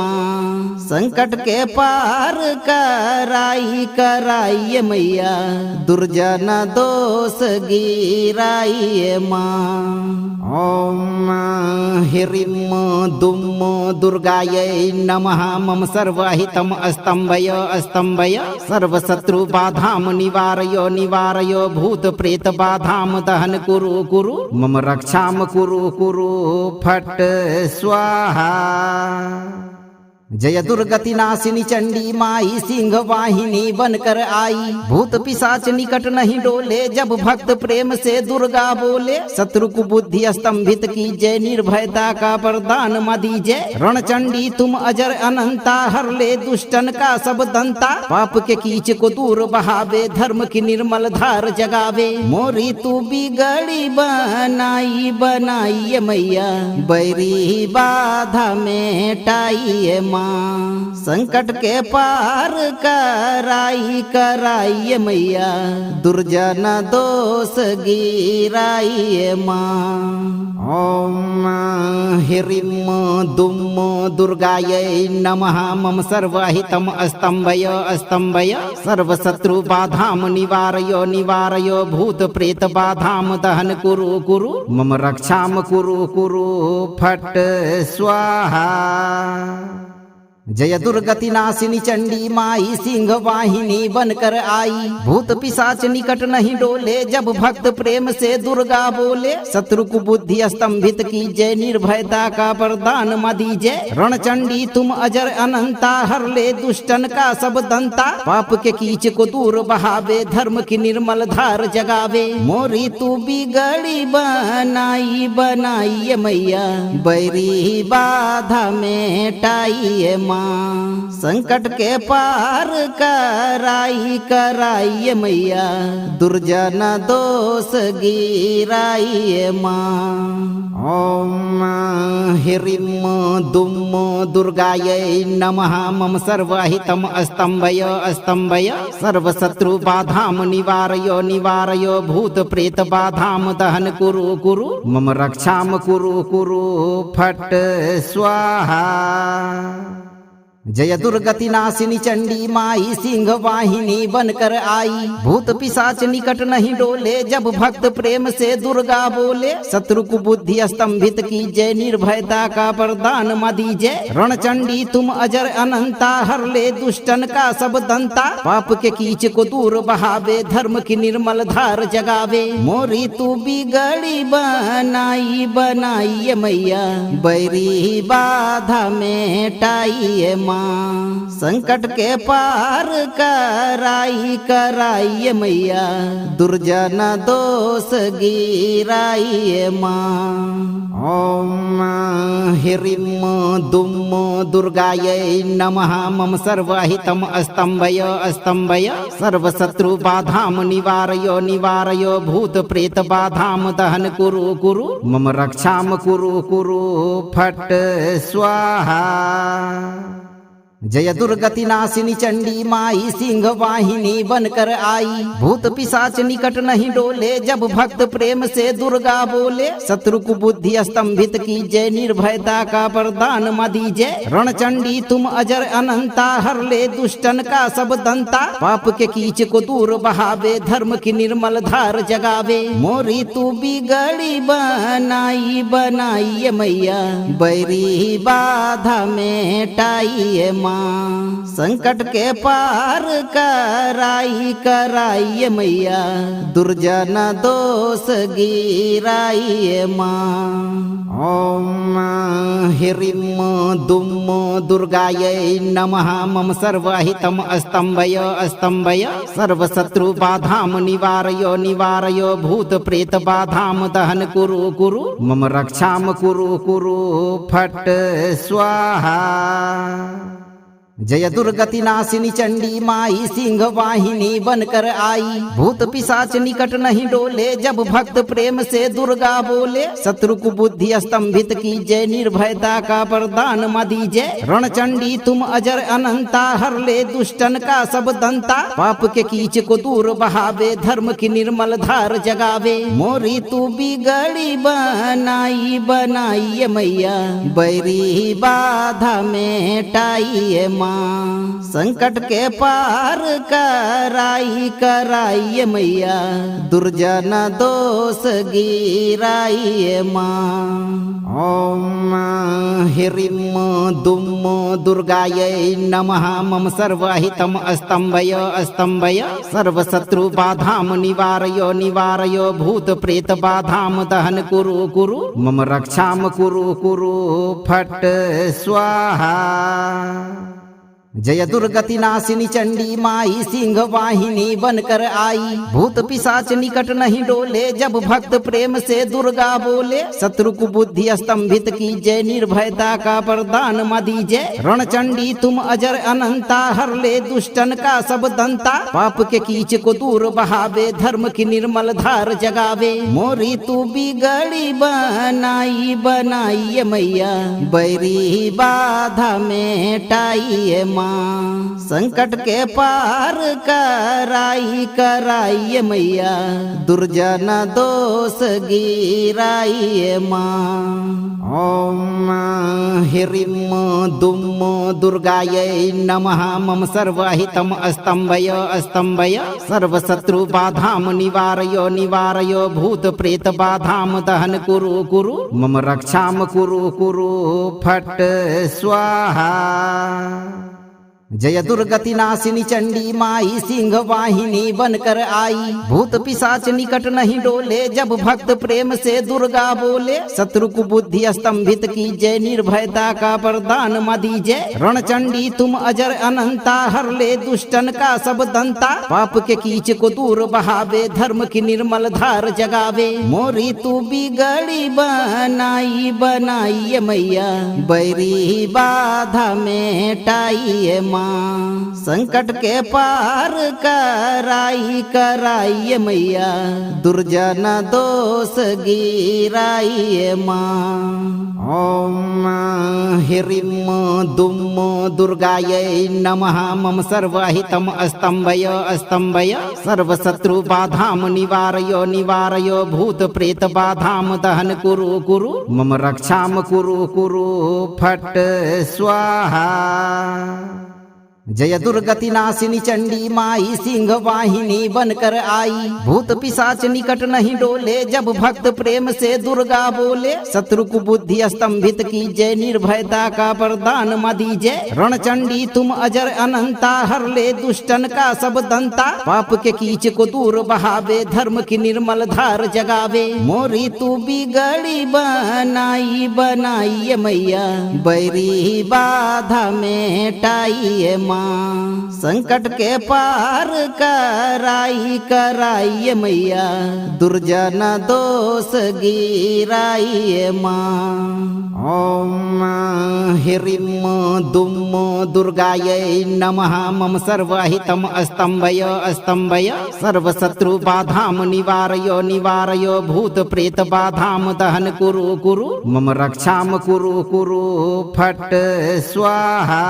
संकट के पार कराई कराई मैया, दुर्जन दोष गिराई माँ। ओम ह्रीं दुम दुर्गायै नमः। मम सर्वहितम स्तंभय स्तंभय, सर्वशत्रु बाधाम निवारय निवारय। भूत प्रेत बाधाम दहन कुरु कुरु, मम रक्षाम कुरु कुरु फट स्वाहा। जय दुर्गति नाशिनी चंडी माई सिंह वाहिनी बनकर आई। भूत पिशाच निकट नहीं डोले जब भक्त प्रेम से दुर्गा बोले। शत्रु को बुद्धि स्तंभित की जय, निर्भयता का वरदान मां दीजय। रणचंडी तुम अजर अनंता, हर ले दुष्टन का सब दंता। पाप के कीच को दूर बहावे, धर्म की निर्मल धार जगावे। मोरी तू बिगड़ी बनाई बनाई मैया, बैरी बाधा मेटाई माँ। संकट के पार कराई कराई मैया, दुर्जन दोष गिराई माँ। ओम ह्रीं दुम दुर्गायै नमः। मम सर्वहितम स्तंभय स्तंभय, सर्वशत्रु बाधाम निवारय निवारय। भूत प्रेत बाधाम दहन कुरु कुरु, मम रक्षाम कुरु कुरु फट स्वाहा। जय दुर्गति नाशिनी चंडी माई सिंह वाहिनी बनकर आई। भूत पिशाच निकट नहीं डोले जब भक्त प्रेम से दुर्गा बोले। शत्रु को बुद्धि स्तंभित की जय, निर्भयता का वरदान मां दीजय। रणचंडी तुम अजर अनंता, हर ले दुष्टन का सब दंता। पाप के कीच को दूर बहावे, धर्म की निर्मल धार जगावे। मोरी तू बिगड़ी बनाई बनाई मैया, बैरी बाधा मेटाई माँ। माँ संकट के पार कराई मैया दुर्जन दोष गिराई माँ। ओम ह्रीं दुम दुर्गायै नमः मम सर्वहितम स्तंभय स्तंभय सर्वशत्रु बाधाम निवारय भूत प्रेत बाधाम दहन कुरु मम रक्षाम कुरु फट स्वाहा। जय दुर्गति नाशिनी चंडी माई सिंह वाहिनी बनकर आई। भूत पिशाच निकट नहीं डोले जब भक्त प्रेम से दुर्गा बोले। शत्रु को बुद्धि स्तंभित कीजय निर्भयता का वरदान मां दीजय। रणचंडी तुम अजर अनंता हर ले दुष्टन का सब दंता। पाप के कीच को दूर बहावे धर्म की निर्मल धार जगावे। मोरी तू बिगड़ी बनाई मैया बैरी बाधा मेटाई माँ संकट के पार कराई मैया दुर्जन दोष गिराई माँ। ओम ह्रीं दुम दुर्गायै नमः मम सर्वहितम स्तंभय स्तंभय सर्वशत्रु बाधाम निवारय भूत प्रेत बाधाम दहन कुरु मम रक्षाम कुरु फट स्वाहा। जय दुर्गति नाशिनी चंडी माई सिंह वाहिनी बनकर आई। भूत पिशाच निकट नहीं डोले जब भक्त प्रेम से दुर्गा बोले। शत्रु को बुद्धि स्तंभित कीजय निर्भयता का वरदान मां दीजय। रणचंडी तुम अजर अनंता हर ले दुष्टन का सब दंता। पाप के कीच को दूर बहावे धर्म की निर्मल धार जगावे। मोरी तू बिगड़ी बनाई मैया बैरी बाधा मेटाई माँ संकट के पार कराई मैया दुर्जन दोष गिराई माँ। ओम ह्रीं दुम दुर्गायै नमः मम सर्वहितम स्तंभय स्तंभय सर्वशत्रु बाधाम निवारय भूत प्रेत बाधाम दहन कुरु मम रक्षाम कुरु फट स्वाहा। जय दुर्गति नाशिनी चंडी माई सिंह वाहिनी बनकर आई। भूत पिशाच निकट नहीं डोले जब भक्त प्रेम से दुर्गा बोले। शत्रु को बुद्धि स्तंभित कीजय निर्भयता का वरदान मां दीजय। रणचंडी तुम अजर अनंता हर ले दुष्टन का सब दंता। पाप के कीच को दूर बहावे धर्म की निर्मल धार जगावे। मोरी तू बिगड़ी बनाई मैया बैरी बाधा मेटाई माँ संकट के पार कराई मैया दुर्जन दोष गिराई माँ। ओम ह्रीं दुम दुर्गायै नमः मम सर्वहितम स्तंभय स्तंभय सर्वशत्रु बाधाम निवारय भूत प्रेत बाधाम दहन कुरु मम रक्षाम कुरु फट स्वाहा। जय दुर्गति नाशिनी चंडी माई सिंह वाहिनी बनकर आई। भूत पिशाच निकट नहीं डोले जब भक्त प्रेम से दुर्गा बोले। शत्रु को बुद्धि स्तंभित कीजय निर्भयता का वरदान मां दीजय। रणचंडी तुम अजर अनंता हर ले दुष्टन का सब दंता। पाप के कीच को दूर बहावे धर्म की निर्मल धार जगावे। मोरी तू बिगड़ी बनाई मैया बैरी बाधा मेटाई माँ संकट के पार कराई मैया दुर्जन दोष गिराई माँ। ओम ह्रीं दुम दुर्गायै नमः मम सर्वहितम स्तंभय स्तंभय सर्वशत्रु बाधाम निवारय भूत प्रेत बाधाम दहन कुरु मम रक्षाम कुरु फट स्वाहा। जय दुर्गति नाशिनी चंडी माई सिंह वाहिनी बनकर आई। भूत पिशाच निकट नहीं डोले जब भक्त प्रेम से दुर्गा बोले। शत्रु को बुद्धि स्तंभित की जय, निर्भयता का वरदान मां दीजय। रणचंडी तुम अजर अनंता, हर ले दुष्टन का सब दंता। पाप के कीच को दूर बहावे, धर्म की निर्मल धार जगावे। मोरी तू बिगड़ी बनाई बनाई मैया, बैरी बाधा मेटाई माँ। संकट के पार कराई कराई मैया, दुर्जन दोष गिराई माँ। ओम ह्रीं दुम दुर्गायै नमः। मम सर्वहितम अस्तंभय अस्तंभय, सर्वशत्रु बाधाम निवारय निवारय। भूत प्रेत बाधाम दहन कुरु कुरु, मम रक्षाम कुरु कुरु फट स्वाहा। जय दुर्गति नाशिनी चंडी माई सिंह वाहिनी बनकर आई। भूत पिशाच निकट नहीं डोले जब भक्त प्रेम से दुर्गा बोले। शत्रु को बुद्धि स्तंभित की जय, निर्भयता का वरदान मां दीजय। रणचंडी तुम अजर अनंता, हर ले दुष्टन का सब दंता। पाप के कीच को दूर बहावे, धर्म की निर्मल धार जगावे। मोरी तू बिगड़ी बनाई बनाई मैया, बैरी बाधा मेटाई माँ। संकट के पार कराई कराई मैया, दुर्जन दोष गिराई माँ। ओम ह्रीं दुम दुर्गायै नमः। मम सर्वहितम अस्तंभय अस्तंभय, सर्वशत्रु बाधाम निवारय निवारय। भूत प्रेत बाधाम दहन कुरु कुरु, मम रक्षाम कुरु कुरु फट स्वाहा।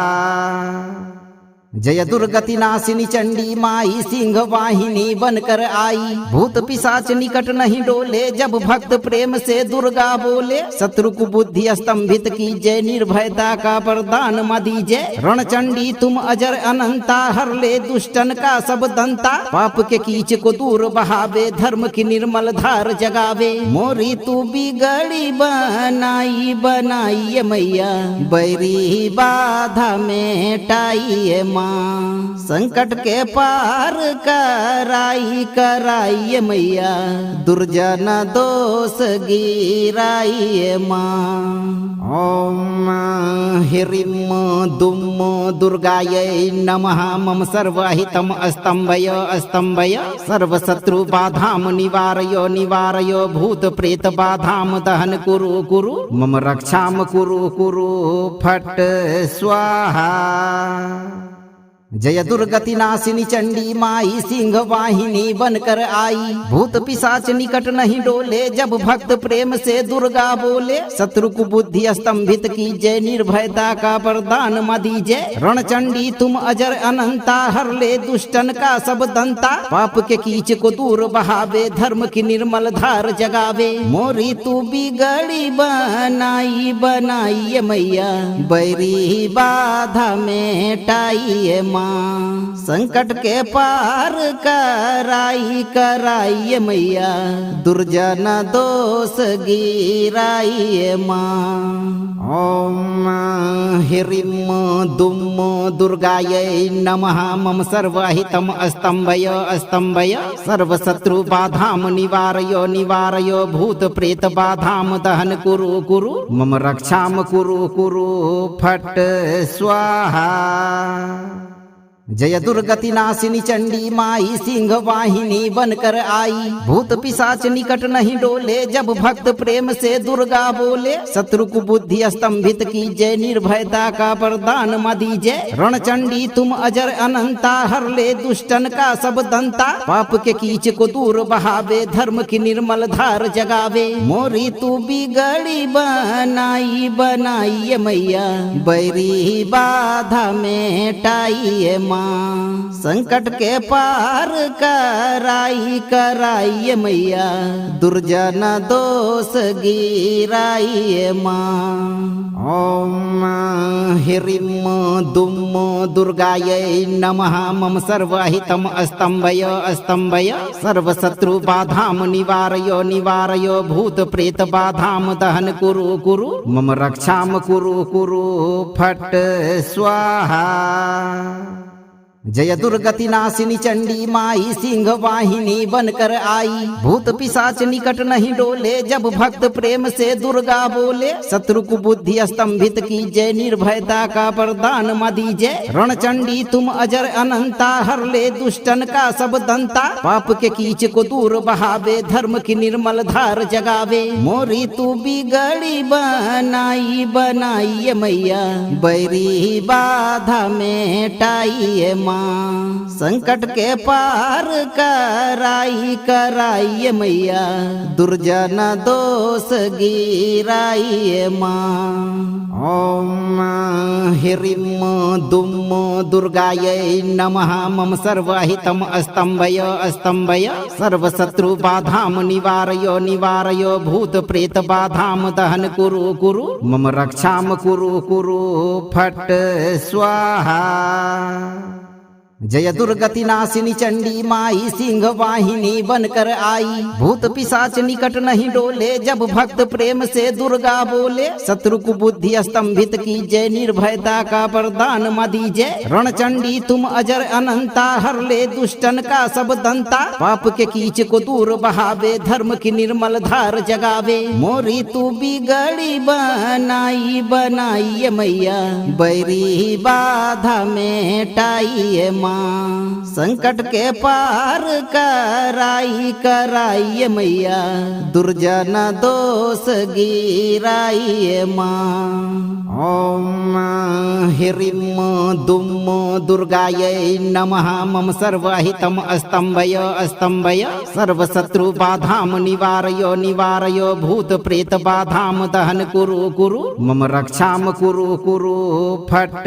जय दुर्गति नाशिनी चंडी माई सिंह वाहिनी बनकर आई। भूत पिशाच निकट नहीं डोले जब भक्त प्रेम से दुर्गा बोले। शत्रु को बुद्धि स्तंभित की जय, निर्भयता का वरदान मां दीजय। रणचंडी तुम अजर अनंता, हर ले दुष्टन का सब दंता। पाप के कीच को दूर बहावे, धर्म की निर्मल धार जगावे। मोरी तू बिगड़ी बनाई बनाई मैया, बैरी बाधा मेटाई माँ। संकट के पार कराई कराई मैया, दुर्जन दोष गिराई माँ। ओम ह्रीं दुम दुर्गायै नमः। मम सर्वहितम अस्तंभय अस्तंभय, सर्वशत्रु बाधाम निवारय निवारय। भूत प्रेत बाधाम दहन कुरु कुरु, मम रक्षाम कुरु कुरु फट स्वाहा। जय दुर्गति नाशिनी चंडी माई सिंह वाहिनी बनकर आई। भूत पिशाच निकट नहीं डोले जब भक्त प्रेम से दुर्गा बोले। शत्रु को बुद्धि स्तंभित की जय, निर्भयता का वरदान मां दीजय। रणचंडी तुम अजर अनंता, हर ले दुष्टन का सब दंता। पाप के कीच को दूर बहावे, धर्म की निर्मल धार जगावे। मोरी तू बिगड़ी बनाई बनाई मैया, बैरी बाधा मेटाई माँ। संकट के पार कराई कराई मैया, दुर्जन दोष गिराई माँ। ओम ह्रीं दुम दुर्गायै नमः। मम सर्वहितम अस्तंभय अस्तंभय, सर्वशत्रु बाधाम निवारय निवारय। भूत प्रेत बाधाम दहन कुरु कुरु, मम रक्षाम कुरु कुरु फट स्वाहा। जय दुर्गति नाशिनी चंडी माई सिंह वाहिनी बनकर आई। भूत पिशाच निकट नहीं डोले जब भक्त प्रेम से दुर्गा बोले। शत्रु को बुद्धि स्तंभित की जय, निर्भयता का वरदान मां दीजय। रणचंडी तुम अजर अनंता, हर ले दुष्टन का सब दंता। पाप के कीच को दूर बहावे, धर्म की निर्मल धार जगावे। मोरी तू बिगड़ी बनाई बनाई मैया, बैरी बाधा मेटाई माँ। माँ, संकट के पार कराइए मैया, दुर्जन दोष गिराइए माँ। ओम ह्रीं दुम दुर्गायै नमः। मम सर्वहितम स्तंभय स्तंभय, सर्वशत्रु बाधाम निवारय निवारय, भूत प्रेत बाधाम दहन कुरु कुरु, मम रक्षाम कुरु कुरु फट स्वाहा। जय दुर्गति नाशिनी चंडी माई सिंह वाहिनी बनकर आई, भूत पिशाच निकट नहीं डोले, जब भक्त प्रेम से दुर्गा बोले। शत्रु को बुद्धि स्तंभित कीजय, निर्भयता का वरदान मा दीजय। रणचंडी तुम अजर अनंता, हर ले दुष्टन का सब दंता। पाप के कीच को दूर बहावे, धर्म की निर्मल धार जगावे। मोरी तू बिगड़ी बनाई बनाई मैया, बैरी बाधा मेटाई माँ, संकट के पार कराइए मैया, दुर्जन दोष गिराइए माँ। ओम ह्रीं दुम दुर्गायै नमः। मम सर्वहितम स्तंभय स्तंभय, सर्वशत्रु बाधाम निवारय निवारय, भूत प्रेत बाधाम दहन कुरु कुरु, मम रक्षाम कुरु कुरु फट स्वाहा। जय दुर्गति नाशिनी चंडी माई सिंह वाहिनी बनकर आई, भूत पिशाच निकट नहीं डोले, जब भक्त प्रेम से दुर्गा बोले। शत्रु को बुद्धि स्तंभित कीजय, निर्भयता का वरदान मा दीजय। रणचंडी तुम अजर अनंता, हर ले दुष्टन का सब दंता। पाप के कीच को दूर बहावे, धर्म की निर्मल धार जगावे। मोरी तू बिगड़ी बनाई बनाई मैया, बैरी बाधा मेटाई माँ, संकट के पार कराइए मैया, दुर्जन दोष गिराइए माँ। ओम ह्रीं दुम दुर्गायै नमः। मम सर्वहितम स्तंभय स्तंभय, सर्वशत्रु बाधाम निवारय निवारय, भूत प्रेत बाधाम दहन कुरु कुरु, मम रक्षाम कुरु कुरु फट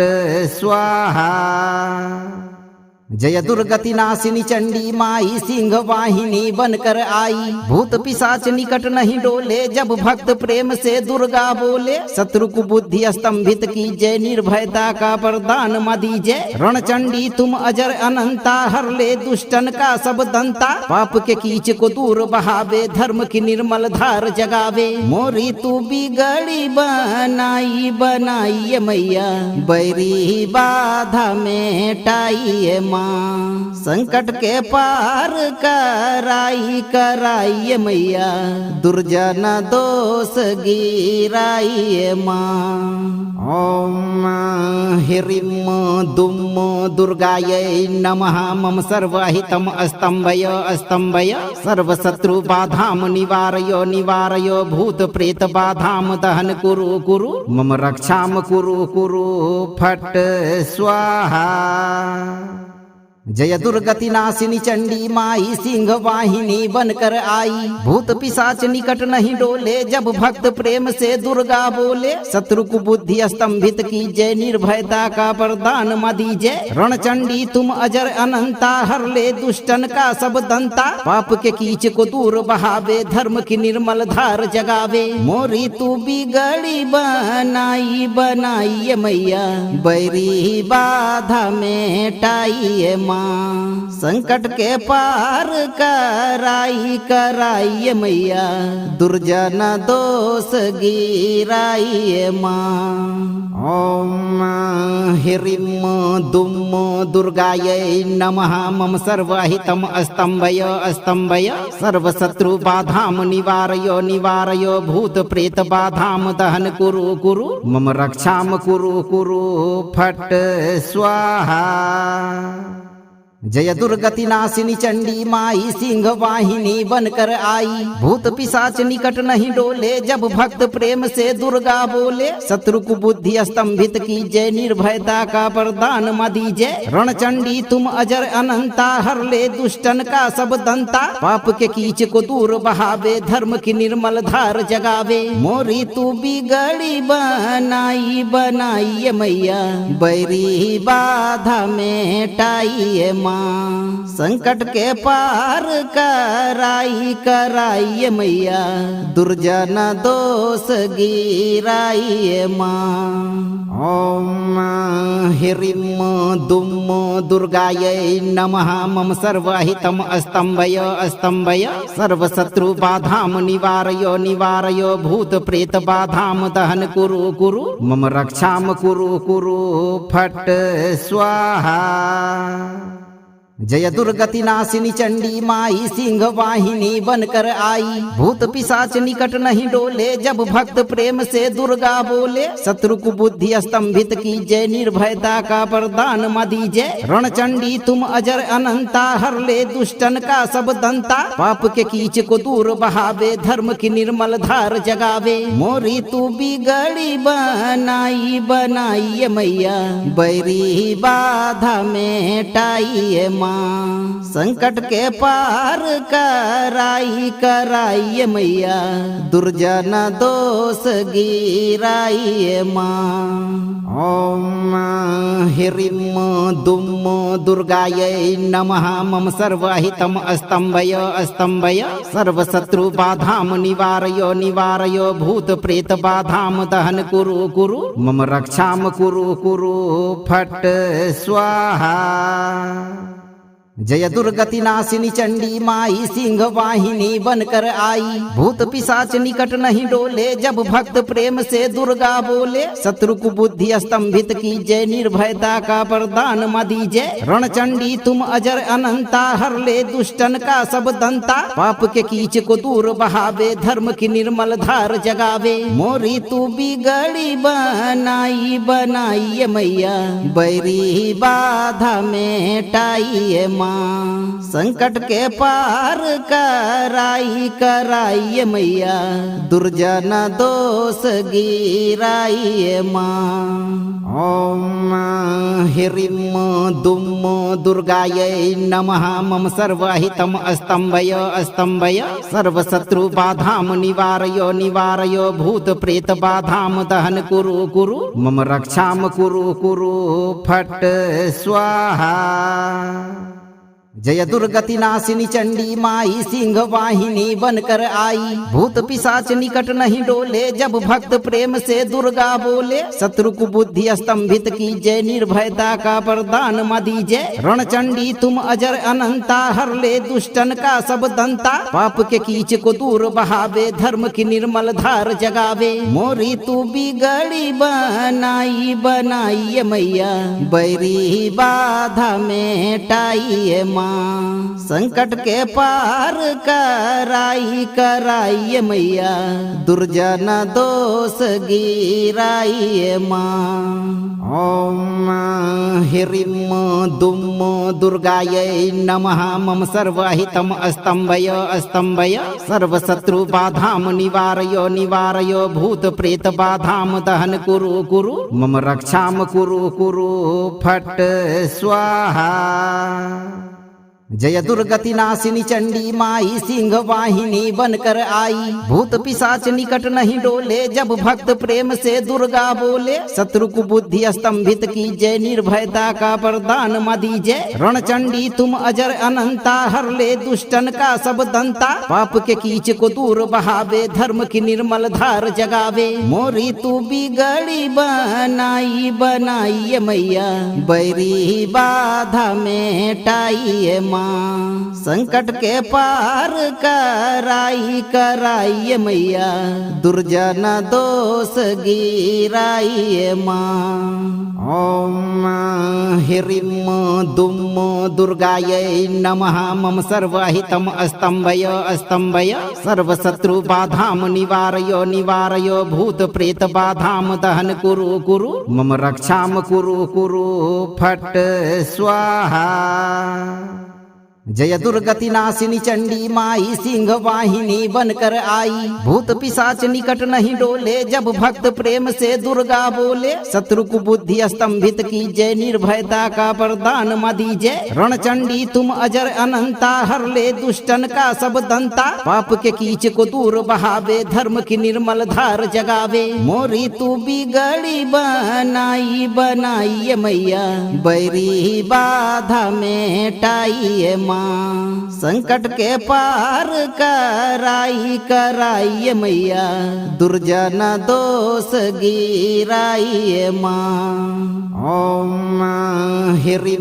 स्वाहा। जय दुर्गति नाशिनी चंडी माई सिंह वाहिनी बनकर आई, भूत पिशाच निकट नहीं डोले, जब भक्त प्रेम से दुर्गा बोले। शत्रु को बुद्धि स्तंभित कीजय, निर्भयता का वरदान मा दीजय। रणचंडी तुम अजर अनंता, हर ले दुष्टन का सब दंता। पाप के कीच को दूर बहावे, धर्म की निर्मल धार जगावे। मोरी तू बिगड़ी बनाई बनाई मैया, बैरी बाधा मेटाई माँ, संकट के पार कराइए मैया, दुर्जन दोष गिराइए माँ। ओम ह्रीं दुम दुर्गायै नमः। मम सर्वहितम स्तंभय स्तंभय, सर्वशत्रु बाधाम निवारय निवारय, भूत प्रेत बाधाम दहन कुरु कुरु, मम रक्षाम कुरु कुरु फट स्वाहा। जय दुर्गति नाशिनी चंडी माई सिंह वाहिनी बनकर आई, भूत पिशाच निकट नहीं डोले, जब भक्त प्रेम से दुर्गा बोले। शत्रु को बुद्धि स्तंभित कीजय, निर्भयता का वरदान मा दीजय। रणचंडी तुम अजर अनंता, हर ले दुष्टन का सब दंता। पाप के कीच को दूर बहावे, धर्म की निर्मल धार जगावे। मोरी तू बिगड़ी बनाई बनाई मैया, बैरी बाधा मेटाई माँ, संकट के पार कराइए मैया, दुर्जन दोष गिराइए माँ। ओम ह्रीं दुम दुर्गायै नमः। मम सर्वहितम स्तंभय स्तंभय, सर्वशत्रु बाधाम निवारय निवारय, भूत प्रेत बाधाम दहन कुरु कुरु, मम रक्षाम कुरु कुरु फट स्वाहा। जय दुर्गति नाशिनी चंडी माई सिंह वाहिनी बनकर आई। भूत पिशाच निकट नहीं डोले जब भक्त प्रेम से दुर्गा बोले। शत्रु को बुद्धि स्तंभित की जय, निर्भयता का वरदान मां दीजय। रणचंडी तुम अजर अनंता, हर ले दुष्टन का सब दंता। पाप के कीच को दूर बहावे, धर्म की निर्मल धार जगावे। मोरी तू बिगड़ी बनाई बनाई मैया, बैरी बाधा मेटाई माँ। संकट के पार कराई कराई मैया, दुर्जन दोष गिराई माँ। ओम ह्रीं दुम दुर्गायै नमः। मम सर्वहितम स्तंभय स्तंभय, सर्वशत्रु बाधाम निवारय निवारय। भूत प्रेत बाधाम दहन कुरु कुरु, मम रक्षाम कुरु कुरु फट स्वाहा। जय दुर्गति नाशिनी चंडी माई सिंह वाहिनी बनकर आई। भूत पिशाच निकट नहीं डोले जब भक्त प्रेम से दुर्गा बोले। शत्रु को बुद्धि स्तंभित की जय, निर्भयता का वरदान मां दीजय। रणचंडी तुम अजर अनंता, हर ले दुष्टन का सब दंता। पाप के कीच को दूर बहावे, धर्म की निर्मल धार जगावे। मोरी तू बिगड़ी बनाई बनाई मैया, बैरी बाधा मेटाई माँ। संकट के पार कराई कराई मैया, दुर्जन दोष गिराई माँ। ओम ह्रीं दुम दुर्गायै नमः। मम सर्वहितम स्तंभय स्तंभय, सर्वशत्रु बाधाम निवारय निवारय। भूत प्रेत बाधाम दहन कुरु कुरु, मम रक्षाम कुरु कुरु फट स्वाहा। जय दुर्गति नाशिनी चंडी माई सिंह वाहिनी बनकर आई। भूत पिशाच निकट नहीं डोले जब भक्त प्रेम से दुर्गा बोले। शत्रु को बुद्धि स्तंभित की जय, निर्भयता का वरदान मां दीजय। रणचंडी तुम अजर अनंता, हर ले दुष्टन का सब दंता। पाप के कीच को दूर बहावे, धर्म की निर्मल धार जगावे। मोरी तू बिगड़ी बनाई बनाई मैया, बैरी बाधा मेटाई माँ। संकट के पार कराई कराई मैया, दुर्जन दोष गिराई माँ। ओम ह्रीं दुम दुर्गायै नमः। मम सर्वहितम स्तंभय स्तंभय, सर्वशत्रु बाधाम निवारय निवारय। भूत प्रेत बाधाम दहन कुरु कुरु, मम रक्षाम कुरु कुरु फट स्वाहा। जय दुर्गति नाशिनी चंडी माई सिंह वाहिनी बनकर आई। भूत पिशाच निकट नहीं डोले जब भक्त प्रेम से दुर्गा बोले। शत्रु को बुद्धि स्तंभित की जय, निर्भयता का वरदान मां दीजय। रणचंडी तुम अजर अनंता, हर ले दुष्टन का सब दंता। पाप के कीच को दूर बहावे, धर्म की निर्मल धार जगावे। मोरी तू बिगड़ी बनाई बनाई मैया, बैरी बाधा मेटाई माँ। संकट के पार कराई कराई मैया, दुर्जन दोष गिराई माँ। ओम ह्रीं दुम दुर्गायै नमः। मम सर्वहितम स्तंभय स्तंभय, सर्वशत्रु बाधाम निवारय निवारय। भूत प्रेत बाधाम दहन कुरु कुरु, मम रक्षाम कुरु कुरु फट स्वाहा। जय दुर्गति नाशिनी चंडी माई सिंह वाहिनी बनकर आई। भूत पिशाच निकट नहीं डोले जब भक्त प्रेम से दुर्गा बोले। शत्रु को बुद्धि स्तंभित की जय, निर्भयता का वरदान मां दीजय। रणचंडी तुम अजर अनंता, हर ले दुष्टन का सब दंता। पाप के कीच को दूर बहावे, धर्म की निर्मल धार जगावे। मोरी तू बिगड़ी बनाई बनाई मैया, बैरी बाधा मेटाई माँ, संकट के पार कराइए मैया, दुर्जन दोष गिराइए माँ। ओम ह्रीं दुम दुर्गायै नमः, मम सर्वहितम स्तंभय स्तंभय, सर्वशत्रु बाधाम निवारय निवारय, भूत प्रेत बाधाम दहन कुरु कुरु, मम रक्षाम कुरु कुरु फट स्वाहा। जय दुर्गति नाशिनी चंडी माई, सिंह वाहिनी बनकर आई, भूत पिशाच निकट नहीं डोले, जब भक्त प्रेम से दुर्गा बोले। शत्रु को बुद्धि स्तंभित कीजय, निर्भयता का वरदान मा दीजय। रणचंडी तुम अजर अनंता, हर ले दुष्टन का सब दंता, पाप के कीच को दूर बहावे, धर्म की निर्मल धार जगावे। मोरी तू बिगड़ी बनाई बनाई मैया, बैरी बाधा मेटाई माँ, संकट के पार कराइए मैया, दुर्जन दोष गिराइए माँ। ओम ह्रीं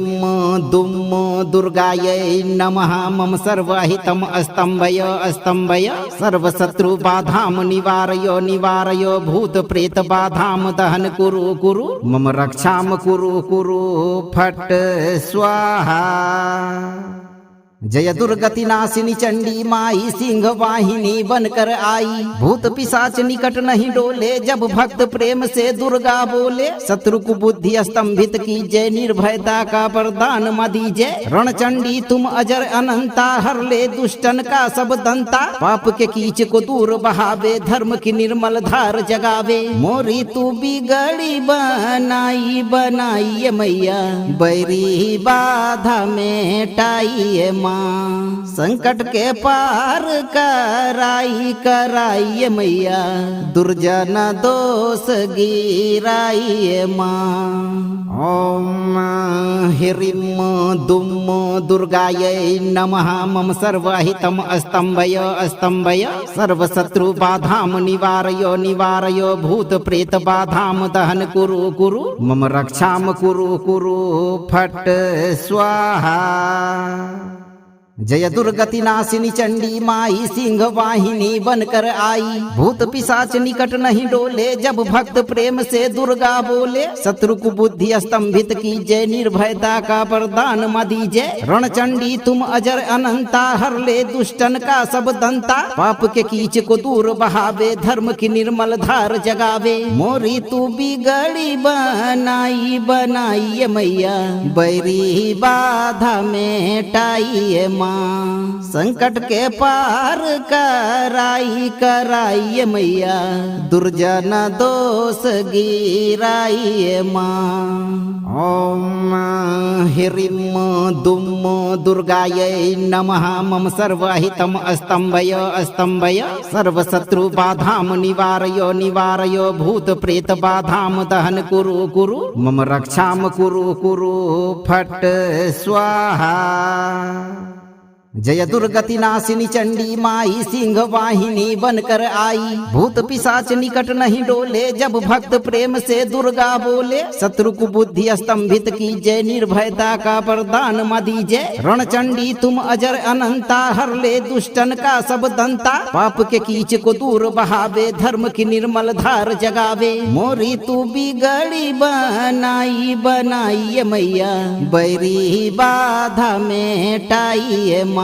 दुम दुर्गायै नमः, मम सर्वहितम स्तंभय स्तंभय, सर्वशत्रु बाधाम निवारय निवारय, भूत प्रेत बाधाम दहन कुरु कुरु, मम रक्षाम कुरु कुरु फट स्वाहा। जय दुर्गति नाशिनी चंडी माई, सिंह वाहिनी बनकर आई, भूत पिशाच निकट नहीं डोले, जब भक्त प्रेम से दुर्गा बोले। शत्रु को बुद्धि स्तंभित कीजय, निर्भयता का वरदान मा दीजय। रणचंडी तुम अजर अनंता, हर ले दुष्टन का सब दंता, पाप के कीच को दूर बहावे, धर्म की निर्मल धार जगावे। मोरी तू बिगड़ी बनाई बनाई मैया, बैरी बाधा मेटाई माँ, संकट के पार कराइए मैया, दुर्जन दोष गिराइए माँ। ओम ह्रीं दुम दुर्गायै नमः, मम सर्वहितम स्तंभय स्तंभय, सर्वशत्रु बाधाम निवारय निवारय, भूत प्रेत बाधाम दहन कुरु कुरु, मम रक्षाम कुरु कुरु फट स्वाहा। जय दुर्गति नाशिनी चंडी माई, सिंह वाहिनी बनकर आई, भूत पिशाच निकट नहीं डोले, जब भक्त प्रेम से दुर्गा बोले। शत्रु को बुद्धि स्तंभित कीजय, निर्भयता का वरदान मा दीजय। रणचंडी तुम अजर अनंता, हर ले दुष्टन का सब दंता, पाप के कीच को दूर बहावे, धर्म की निर्मल धार जगावे। मोरी तू बिगड़ी बनाई बनाई मैया, बैरी बाधा मेटाई माँ, संकट के पार कराइए मैया, दुर्जन दोष गिराइए माँ। ओम ह्रीं दुम दुर्गायै नमः, मम सर्वहितम स्तंभय स्तंभय, सर्वशत्रु बाधाम निवारय निवारय, भूत प्रेत बाधाम दहन कुरु कुरु, मम रक्षाम कुरु कुरु फट स्वाहा। जय दुर्गति नाशिनी चंडी माई, सिंह वाहिनी बनकर आई, भूत पिशाच निकट नहीं डोले, जब भक्त प्रेम से दुर्गा बोले। शत्रु को बुद्धि स्तंभित कीजय, निर्भयता का वरदान मा दीजय। रणचंडी तुम अजर अनंता, हर ले दुष्टन का सब दंता, पाप के कीच को दूर बहावे, धर्म की निर्मल धार जगावे। मोरी तू बिगड़ी बनाई बनाई मैया, बैरी बाधा मेटाई माँ,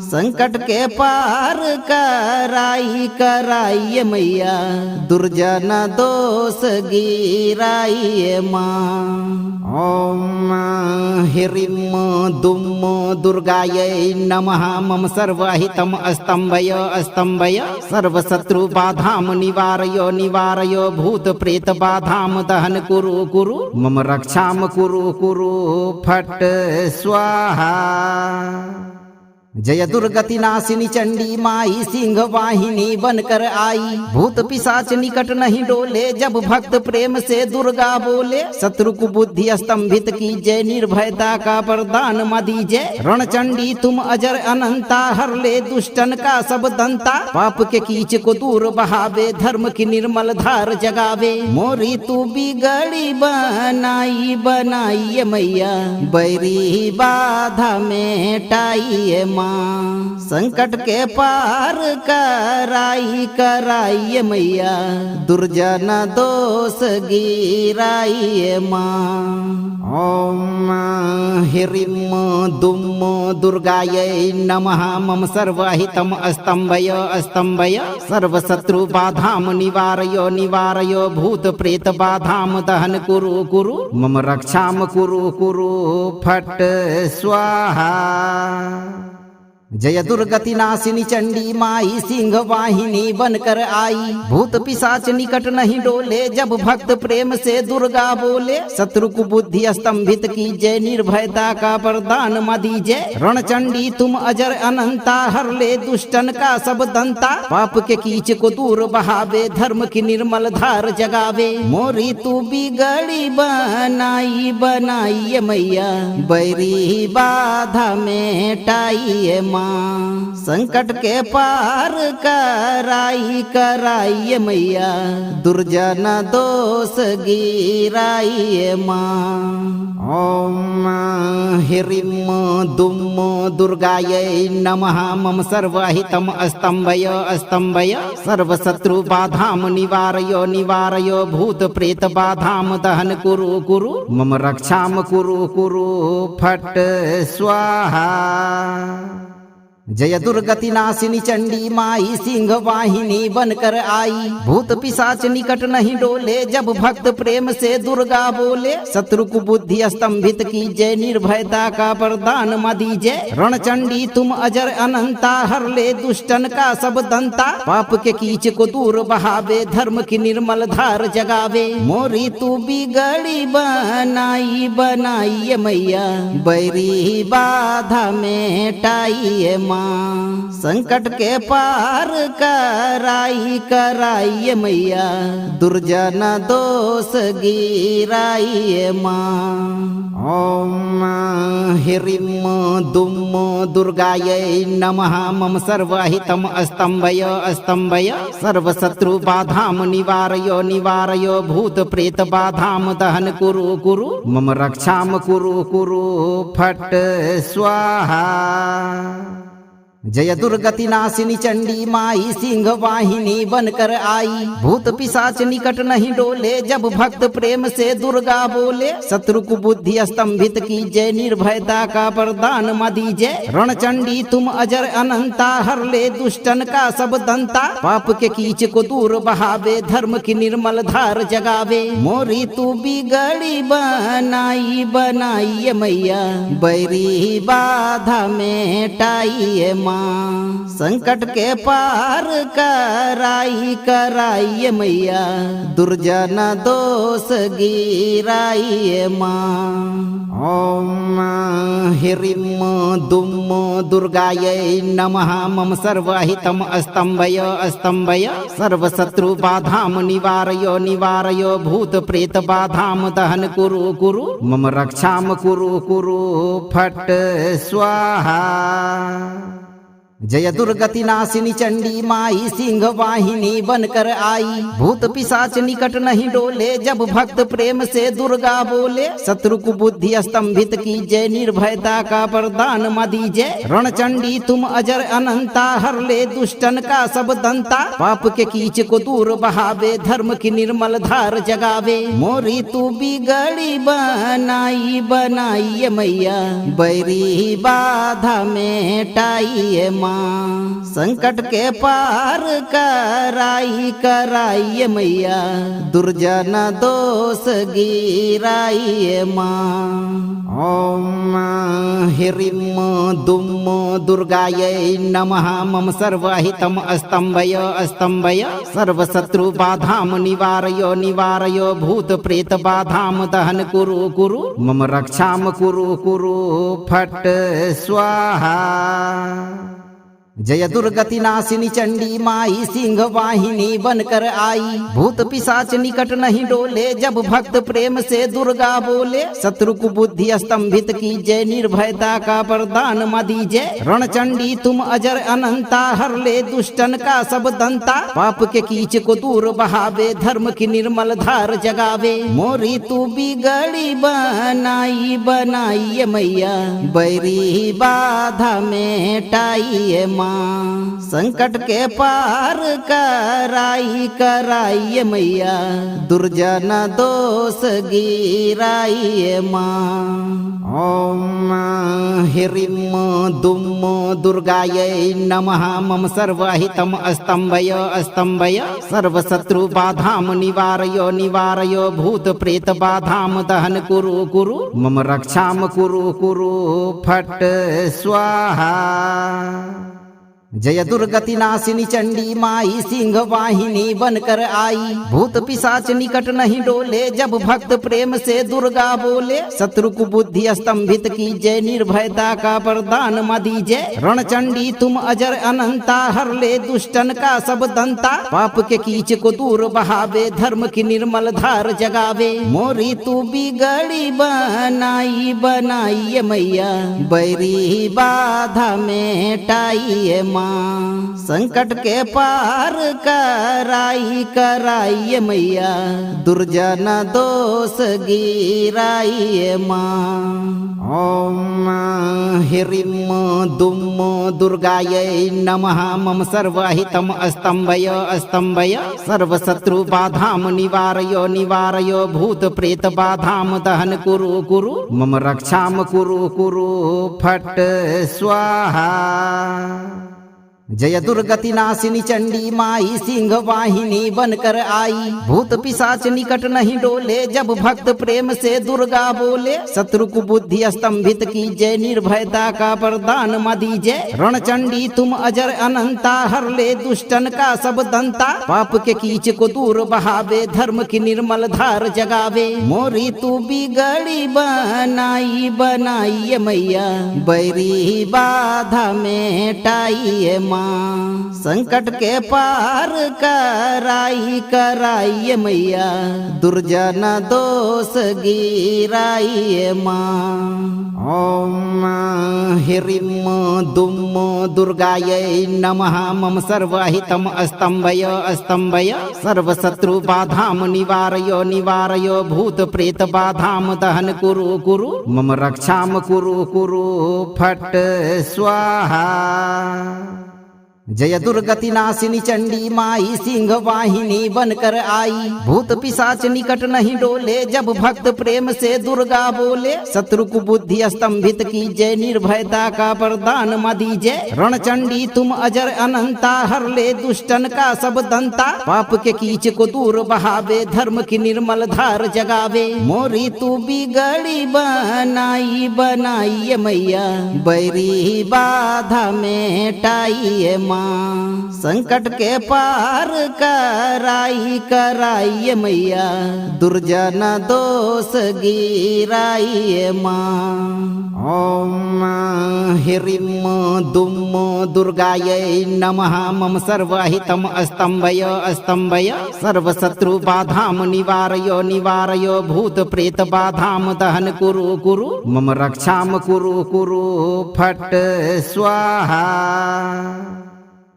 संकट के पार कराइए मैया, दुर्जन दोष गिराइए माँ। ओम ह्रीं दुम दुर्गायै नमः, मम सर्वहितम स्तंभय स्तंभय, सर्वशत्रु बाधाम निवारय निवारय, भूत प्रेत बाधाम दहन कुरु कुरु, मम रक्षाम कुरु कुरु फट स्वाहा। जय दुर्गति नाशिनी चंडी माई सिंह वाहिनी बनकर आई। भूत पिशाच निकट नहीं डोले जब भक्त प्रेम से दुर्गा बोले। शत्रु को बुद्धि स्तंभित की जय, निर्भयता का वरदान मां दीजय। रणचंडी तुम अजर अनंता, हर ले दुष्टन का सब दंता। पाप के कीच को दूर बहावे, धर्म की निर्मल धार जगावे। मोरी तू बिगड़ी बनाई बनाई मैया, बैरी बाधा मेटाई माँ। संकट के पार कराई कराई मैया, दुर्जन दोष गिराई माँ। ओम ह्रीं दुम दुर्गायै नमः। मम सर्वहितम अस्तंभय अस्तंभय, सर्वशत्रु बाधाम निवारय निवारय। भूत प्रेत बाधाम दहन कुरु कुरु, मम रक्षाम कुरु कुरु फट स्वाहा। जय दुर्गति नाशिनी चंडी माई सिंह वाहिनी बनकर आई। भूत पिशाच निकट नहीं डोले जब भक्त प्रेम से दुर्गा बोले। शत्रु को बुद्धि स्तंभित की जय, निर्भयता का वरदान मां दीजय। रणचंडी तुम अजर अनंता, हर ले दुष्टन का सब दंता। पाप के कीच को दूर बहावे, धर्म की निर्मल धार जगावे। मोरी तू बिगड़ी बनाई बनाई मैया, बैरी बाधा मेटाई माँ। संकट के पार कराई कराई मैया, दुर्जन दोष गिराई माँ। ओम ह्रीं दुम दुर्गायै नमः। मम सर्वहितम अस्तंभय अस्तंभय, सर्वशत्रु बाधाम निवारय निवारय। भूत प्रेत बाधाम दहन कुरु कुरु, मम रक्षाम कुरु कुरु फट स्वाहा। जय दुर्गति नाशिनी चंडी माई सिंह वाहिनी बनकर आई। भूत पिशाच निकट नहीं डोले जब भक्त प्रेम से दुर्गा बोले। शत्रु को बुद्धि स्तंभित की जय, निर्भयता का वरदान मां दीजय। रणचंडी तुम अजर अनंता, हर ले दुष्टन का सब दंता। पाप के कीच को दूर बहावे, धर्म की निर्मल धार जगावे। मोरी तू बिगड़ी बनाई बनाई मैया, बैरी बाधा मेटाई माँ। संकट के पार कराई कराई मैया, दुर्जन दोष गिराई माँ। ओम ह्रीं दुम दुर्गायै नमः। मम सर्वहितम अस्तंभय अस्तंभय, सर्वशत्रु बाधाम निवारय निवारय। भूत प्रेत बाधाम दहन कुरु कुरु, मम रक्षाम कुरु कुरु फट स्वाहा। जय दुर्गति नाशिनी चंडी माई सिंह वाहिनी बनकर आई। भूत पिशाच निकट नहीं डोले जब भक्त प्रेम से दुर्गा बोले। शत्रु को बुद्धि स्तंभित की जय, निर्भयता का वरदान मां दीजय। रणचंडी तुम अजर अनंता, हर ले दुष्टन का सब दंता। पाप के कीच को दूर बहावे, धर्म की निर्मल धार जगावे। मोरी तू बिगड़ी बनाई बनाई मैया, बैरी बाधा मेटाई माँ। संकट के पार कराई कराई मैया, दुर्जन दोष गिराई माँ। ओम ह्रीं दुम दुर्गायै नमः। मम सर्वहितम अस्तंभय अस्तंभय, सर्वशत्रु बाधाम निवारय निवारय। भूत प्रेत बाधाम दहन कुरु कुरु, मम रक्षाम कुरु कुरु फट स्वाहा। जय दुर्गति नाशिनी चंडी माई सिंह वाहिनी बनकर आई। भूत पिशाच निकट नहीं डोले जब भक्त प्रेम से दुर्गा बोले। शत्रु को बुद्धि स्तंभित की जय, निर्भयता का वरदान मां दीजय। रणचंडी तुम अजर अनंता, हर ले दुष्टन का सब दंता। पाप के कीच को दूर बहावे, धर्म की निर्मल धार जगावे। मोरी तू बिगड़ी बनाई बनाई मैया, बैरी बाधा मेटाई माँ संकट के पार कराइए मैया दुर्जन दोष गिराइए माँ। ओम ह्रीं दुम दुर्गायै नमः मम सर्वहितम स्तंभय सर्वशत्रु बाधाम निवारयो भूत प्रेत बाधाम दहन कुरु मम रक्षाम कुरु फट स्वाहा। जय दुर्गति नाशिनी चंडी माई सिंह वाहिनी बनकर आई, भूत पिशाच निकट नहीं डोले जब भक्त प्रेम से दुर्गा बोले। शत्रु को बुद्धि स्तंभित की जय निर्भयता का वरदान मा दीजय। रणचंडी तुम अजर अनंता हर ले दुष्टन का सब दंता। पाप के कीच को दूर बहावे धर्म की निर्मल धार जगावे। मोरी तू बिगड़ी बनाई मैया बैरी बाधा मेटाई माँ। संकट के पार कराइए मैया दुर्जन दोष गिराइए माँ। ओम ह्रीं दुम दुर्गायै नमः मम सर्वहितम स्तंभय सर्वशत्रु बाधाम निवारयो भूत प्रेत बाधाम दहन कुरु मम रक्षाम कुरु फट स्वाहा। जय दुर्गति नाशिनी चंडी माई सिंह वाहिनी बनकर आई, भूत पिशाच निकट नहीं डोले जब भक्त प्रेम से दुर्गा बोले। शत्रु को बुद्धि स्तंभित की जय निर्भयता का वरदान मा दीजय। रणचंडी तुम अजर अनंता हर ले दुष्टन का सब दंता। पाप के कीच को दूर बहावे धर्म की निर्मल धार जगावे। मोरी तू बिगड़ी बनाई मैया बैरी बाधा मेटाई माँ। संकट के पार कराइए मैया दुर्जन दोष गिराइए माँ। ओम ह्रीं दुम दुर्गायै नमः मम सर्वहितम स्तंभय सर्वशत्रु बाधाम निवारयो भूत प्रेत बाधाम दहन कुरु मम रक्षाम कुरु फट स्वाहा। जय दुर्गति नाशिनी चंडी माई सिंह वाहिनी बनकर आई, भूत पिशाच निकट नहीं डोले जब भक्त प्रेम से दुर्गा बोले। शत्रु को बुद्धि स्तंभित की जय निर्भयता का वरदान मा दीजय। रणचंडी तुम अजर अनंता हर ले दुष्टन का सब दंता। पाप के कीच को दूर बहावे धर्म की निर्मल धार जगावे। मोरी तू बिगड़ी बनाई मैया बैरी बाधा मेटाई माँ। संकट के पार कराइए मैया दुर्जन दोष गिराइए माँ। ओम ह्रीं दुम दुर्गायै नमः मम सर्वहितम स्तंभय सर्वशत्रु बाधाम निवारयो भूत प्रेत बाधाम दहन कुरु मम रक्षाम कुरु फट स्वाहा। जय दुर्गति नाशिनी चंडी माई सिंह वाहिनी बनकर आई, भूत पिशाच निकट नहीं डोले जब भक्त प्रेम से दुर्गा बोले। शत्रु को बुद्धि स्तंभित की जय निर्भयता का वरदान मा दीजय। रणचंडी तुम अजर अनंता हर ले दुष्टन का सब दंता। पाप के कीच को दूर बहावे धर्म की निर्मल धार जगावे। मोरी तू बिगड़ी बनाई मैया बैरी बाधा मेटाई माँ। संकट के पार कराइए मैया दुर्जन दोष गिराइए माँ। ओम ह्रीं दुम दुर्गायै नमः मम सर्वहितम स्तंभय सर्वशत्रु बाधाम निवारयो भूत प्रेत बाधाम दहन कुरु मम रक्षाम कुरु फट स्वाहा।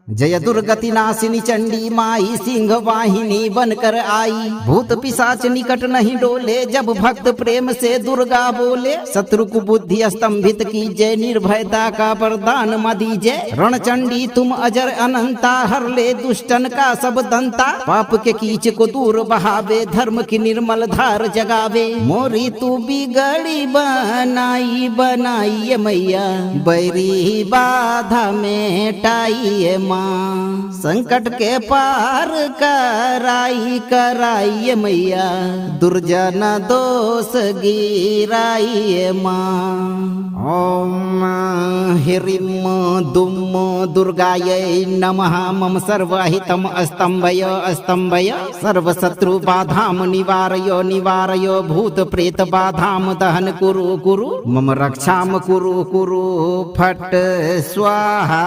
जय दुर्गति नाशिनी चंडी माई सिंह वाहिनी बनकर आई। भूत पिशाच निकट नहीं डोले जब भक्त प्रेम से दुर्गा बोले। शत्रु को बुद्धि स्तंभित की जय, निर्भयता का वरदान मां दीजय। रणचंडी तुम अजर अनंता, हर ले दुष्टन का सब दंता। पाप के कीच को दूर बहावे, धर्म की निर्मल धार जगावे। मोरी तू बिगड़ी बनाई बनाई मैया, बैरी बाधा मेटाई माँ। संकट के पार कराई कराई मैया, दुर्जन दोष गिराई माँ। ओम ह्रीं दुम दुर्गायै नमः। मम सर्वहितम स्तंभय स्तंभय, सर्वशत्रु बाधाम निवारय निवारय। भूत प्रेत बाधाम दहन कुरु कुरु, मम रक्षाम कुरु कुरु फट स्वाहा।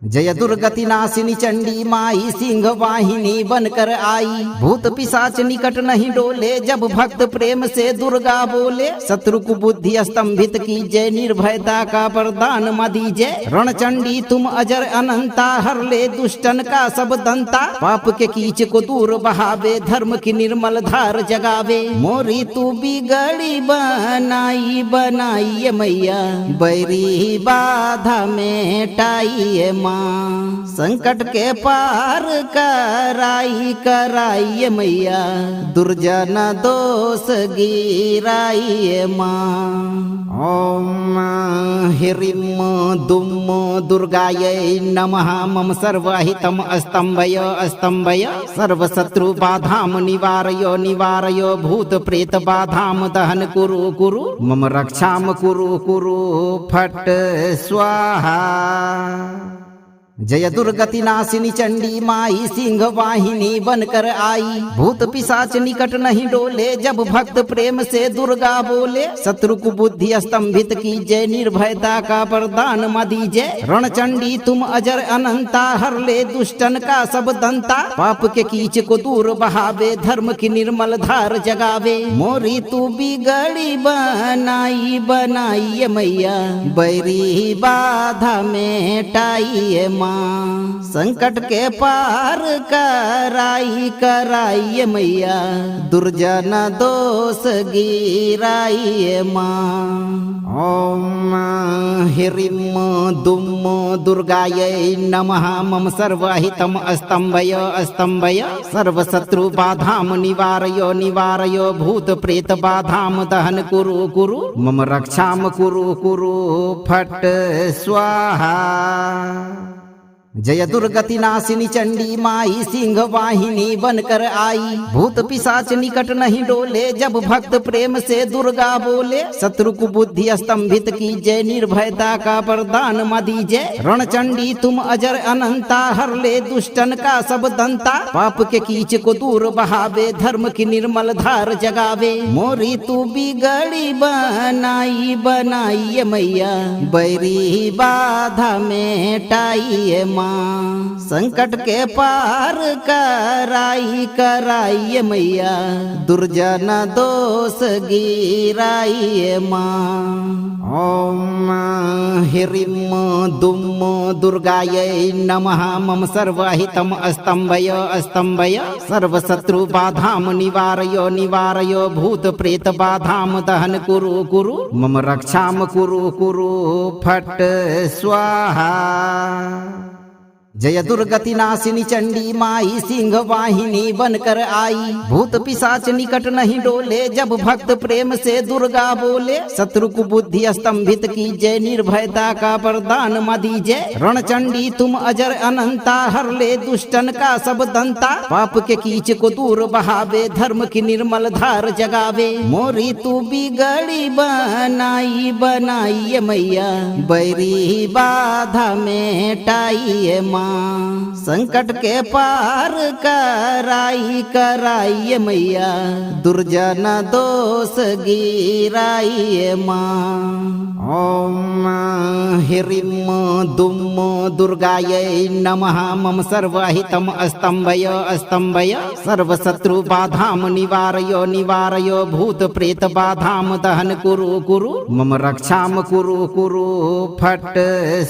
जय दुर्गति नाशिनी चंडी माई सिंह वाहिनी बनकर आई। भूत पिशाच निकट नहीं डोले जब भक्त प्रेम से दुर्गा बोले। शत्रु को बुद्धि स्तंभित की जय, निर्भयता का वरदान मां दीजय। रणचंडी तुम अजर अनंता, हर ले दुष्टन का सब दंता। पाप के कीच को दूर बहावे, धर्म की निर्मल धार जगावे। मोरी तू बिगड़ी बनाई बनाई मैया, बैरी बाधा मेटाई माँ। संकट के पार कराई कराई मैया, दुर्जन दोष गिराई माँ। ओम ह्रीं दुम दुर्गायै नमः। मम सर्वहितम स्तंभय स्तंभय, सर्वशत्रु बाधाम निवारय निवारय। भूत प्रेत बाधाम दहन कुरु कुरु, मम रक्षाम कुरु कुरु फट स्वाहा। जय दुर्गति नाशिनी चंडी माई सिंह वाहिनी बनकर आई। भूत पिशाच निकट नहीं डोले जब भक्त प्रेम से दुर्गा बोले। शत्रु को बुद्धि स्तंभित की जय, निर्भयता का वरदान मां दीजय। रणचंडी तुम अजर अनंता, हर ले दुष्टन का सब दंता। पाप के कीच को दूर बहावे, धर्म की निर्मल धार जगावे। मोरी तू बिगड़ी बनाई बनाई मैया, बैरी बाधा मेटाई माँ। संकट के पार कराई कराई मैया, दुर्जन दोष गिराई माँ। ओम ह्रीं दुम दुर्गायै नमः। मम सर्वहितम स्तंभय स्तंभय, सर्वशत्रु बाधाम निवारय निवारय। भूत प्रेत बाधाम दहन कुरु कुरु, मम रक्षाम कुरु कुरु फट स्वाहा। जय दुर्गति नाशिनी चंडी माई सिंह वाहिनी बनकर आई। भूत पिशाच निकट नहीं डोले जब भक्त प्रेम से दुर्गा बोले। शत्रु को बुद्धि स्तंभित की जय, निर्भयता का वरदान मां दीजय। रणचंडी तुम अजर अनंता, हर ले दुष्टन का सब दंता। पाप के कीच को दूर बहावे, धर्म की निर्मल धार जगावे। मोरी तू बिगड़ी बनाई बनाई मैया, बैरी बाधा मेटाई माँ। संकट के पार कराई कराई मैया, दुर्जन दोष गिराई माँ। ओम ह्रीं दुम दुर्गायै नमः। मम सर्वहितम स्तंभय स्तंभय, सर्वशत्रु बाधाम निवारय निवारय। भूत प्रेत बाधाम दहन कुरु कुरु, मम रक्षाम कुरु कुरु फट स्वाहा। जय दुर्गति नाशिनी चंडी माई सिंह वाहिनी बनकर आई। भूत पिशाच निकट नहीं डोले जब भक्त प्रेम से दुर्गा बोले। शत्रु को बुद्धि स्तंभित की जय, निर्भयता का वरदान मां दीजय। रणचंडी तुम अजर अनंता, हर ले दुष्टन का सब दंता। पाप के कीच को दूर बहावे, धर्म की निर्मल धार जगावे। मोरी तू बिगड़ी बनाई बनाई मैया, बैरी बाधा मेटाई माँ। माँ, संकट के पार कराई मैया, दुर्जन दोष गिराई माँ। ओम ह्रीं दुम दुर्गायै नमः। मम सर्वहितम स्तंभय सर्वशत्रु बाधाम निवारयो भूत प्रेत बाधाम दहन कुरु मम रक्षाम कुरु फट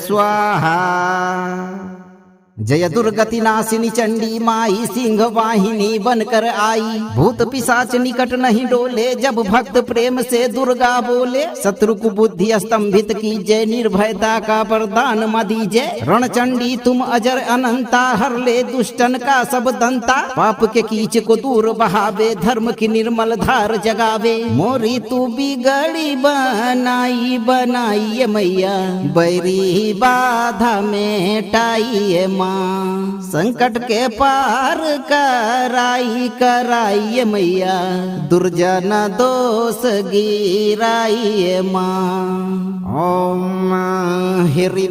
स्वाहा। जय दुर्गति नाशिनी चंडी माई सिंह वाहिनी बनकर आई, भूत पिशाच निकट नहीं डोले जब भक्त प्रेम से दुर्गा बोले। शत्रु को बुद्धि स्तंभित की जय, निर्भयता का वरदान मां दीजय। रणचंडी तुम अजर अनंता, हर ले दुष्टन का सब दंता। पाप के कीच को दूर बहावे, धर्म की निर्मल धार जगावे। मोरी तू बिगड़ी बनाई मैया, बैरी बाधा मेटाई माँ। संकट के पार कराई मैया, दुर्जन दोष गिराई माँ। ओम ह्रीं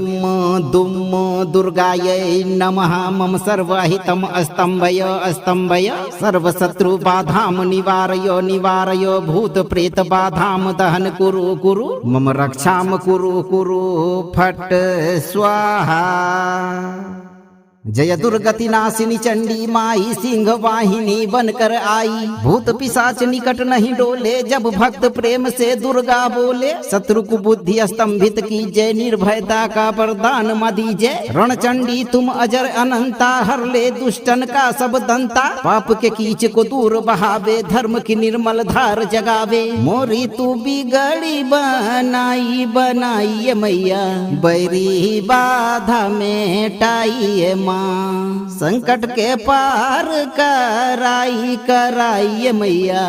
दुम दुर्गायै नमः। मम सर्वहितम स्तंभय सर्वशत्रु बाधाम निवारयो भूत प्रेत बाधाम दहन कुरु मम रक्षाम कुरु फट स्वाहा। जय दुर्गति नाशिनी चंडी माई सिंह वाहिनी बनकर आई, भूत पिशाच निकट नहीं डोले जब भक्त प्रेम से दुर्गा बोले। शत्रु को बुद्धि स्तंभित की जय, निर्भयता का वरदान मां दीजय। रणचंडी तुम अजर अनंता, हर ले दुष्टन का सब दंता। पाप के कीच को दूर बहावे, धर्म की निर्मल धार जगावे। मोरी तू बिगड़ी बनाई मैया, बैरी बाधा मेटाई माँ। संकट के पार कराई मैया,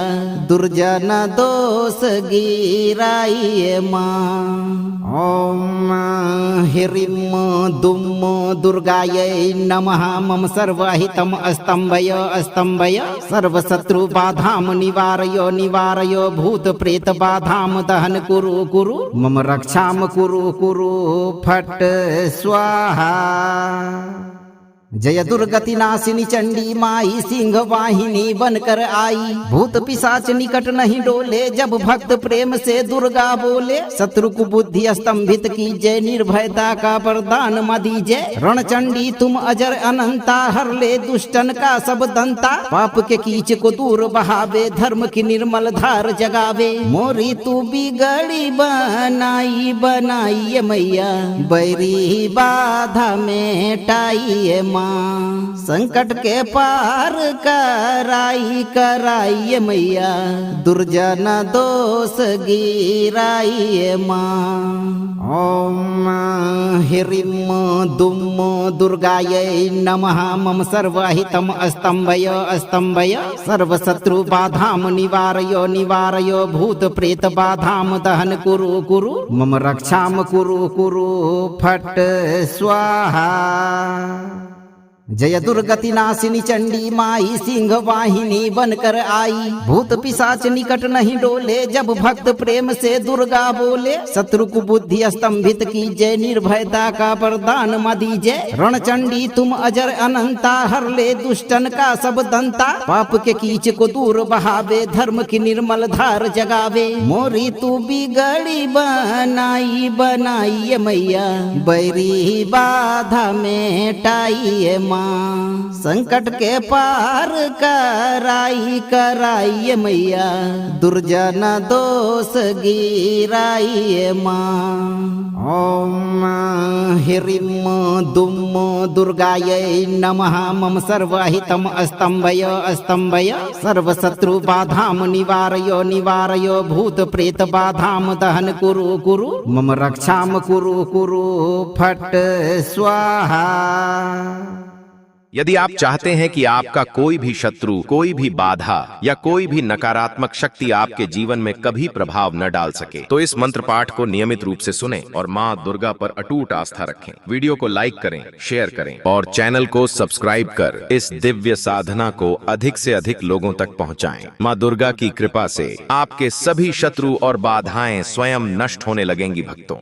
दुर्जन दोष गिराई माँ। ओम ह्रीं दुम दुर्गायै नमः। मम सर्वहितम स्तंभय सर्वशत्रु बाधाम निवारयो भूत प्रेत बाधाम दहन कुरु मम रक्षाम कुरु फट स्वाहा। जय दुर्गति नाशिनी चंडी माई सिंह वाहिनी बनकर आई, भूत पिशाच निकट नहीं डोले जब भक्त प्रेम से दुर्गा बोले। शत्रु को बुद्धि स्तंभित की जय, निर्भयता का वरदान मां दीजय। रणचंडी तुम अजर अनंता, हर ले दुष्टन का सब दंता। पाप के कीच को दूर बहावे, धर्म की निर्मल धार जगावे। मोरी तू बिगड़ी बनाई मैया, बैरी बाधा मेटाई माँ। संकट के पार कराई मैया, दुर्जन दोष गिराई माँ। ओम ह्रीं दुम दुर्गायै नमः। मम सर्वहितम स्तंभय सर्वशत्रु बाधाम निवारयो भूत प्रेत बाधाम दहन कुरु मम रक्षाम कुरु फट स्वाहा। जय दुर्गति नाशिनी चंडी माई सिंह वाहिनी बनकर आई, भूत पिशाच निकट नहीं डोले जब भक्त प्रेम से दुर्गा बोले। शत्रु को बुद्धि स्तंभित की जय, निर्भयता का वरदान मां दीजय। रणचंडी तुम अजर अनंता, हर ले दुष्टन का सब दंता। पाप के कीच को दूर बहावे, धर्म की निर्मल धार जगावे। मोरी तू बिगड़ी बनाई मैया, बैरी बाधा मेटाई माँ। संकट के पार कराई मैया, दुर्जन दोष गिराई माँ। ओम ह्रीं दुम दुर्गायै नमः। मम सर्वहितम स्तंभय सर्वशत्रु बाधाम निवारयो भूत प्रेत बाधाम दहन कुरु मम रक्षाम कुरु फट स्वाहा। यदि आप चाहते हैं कि आपका कोई भी शत्रु, कोई भी बाधा या कोई भी नकारात्मक शक्ति आपके जीवन में कभी प्रभाव न डाल सके, तो इस मंत्र पाठ को नियमित रूप से सुनें और माँ दुर्गा पर अटूट आस्था रखें। वीडियो को लाइक करें, शेयर करें और चैनल को सब्सक्राइब कर इस दिव्य साधना को अधिक से अधिक लोगों तक पहुँचाएं। माँ दुर्गा की कृपा से आपके सभी शत्रु और बाधाएं स्वयं नष्ट होने लगेंगी भक्तों।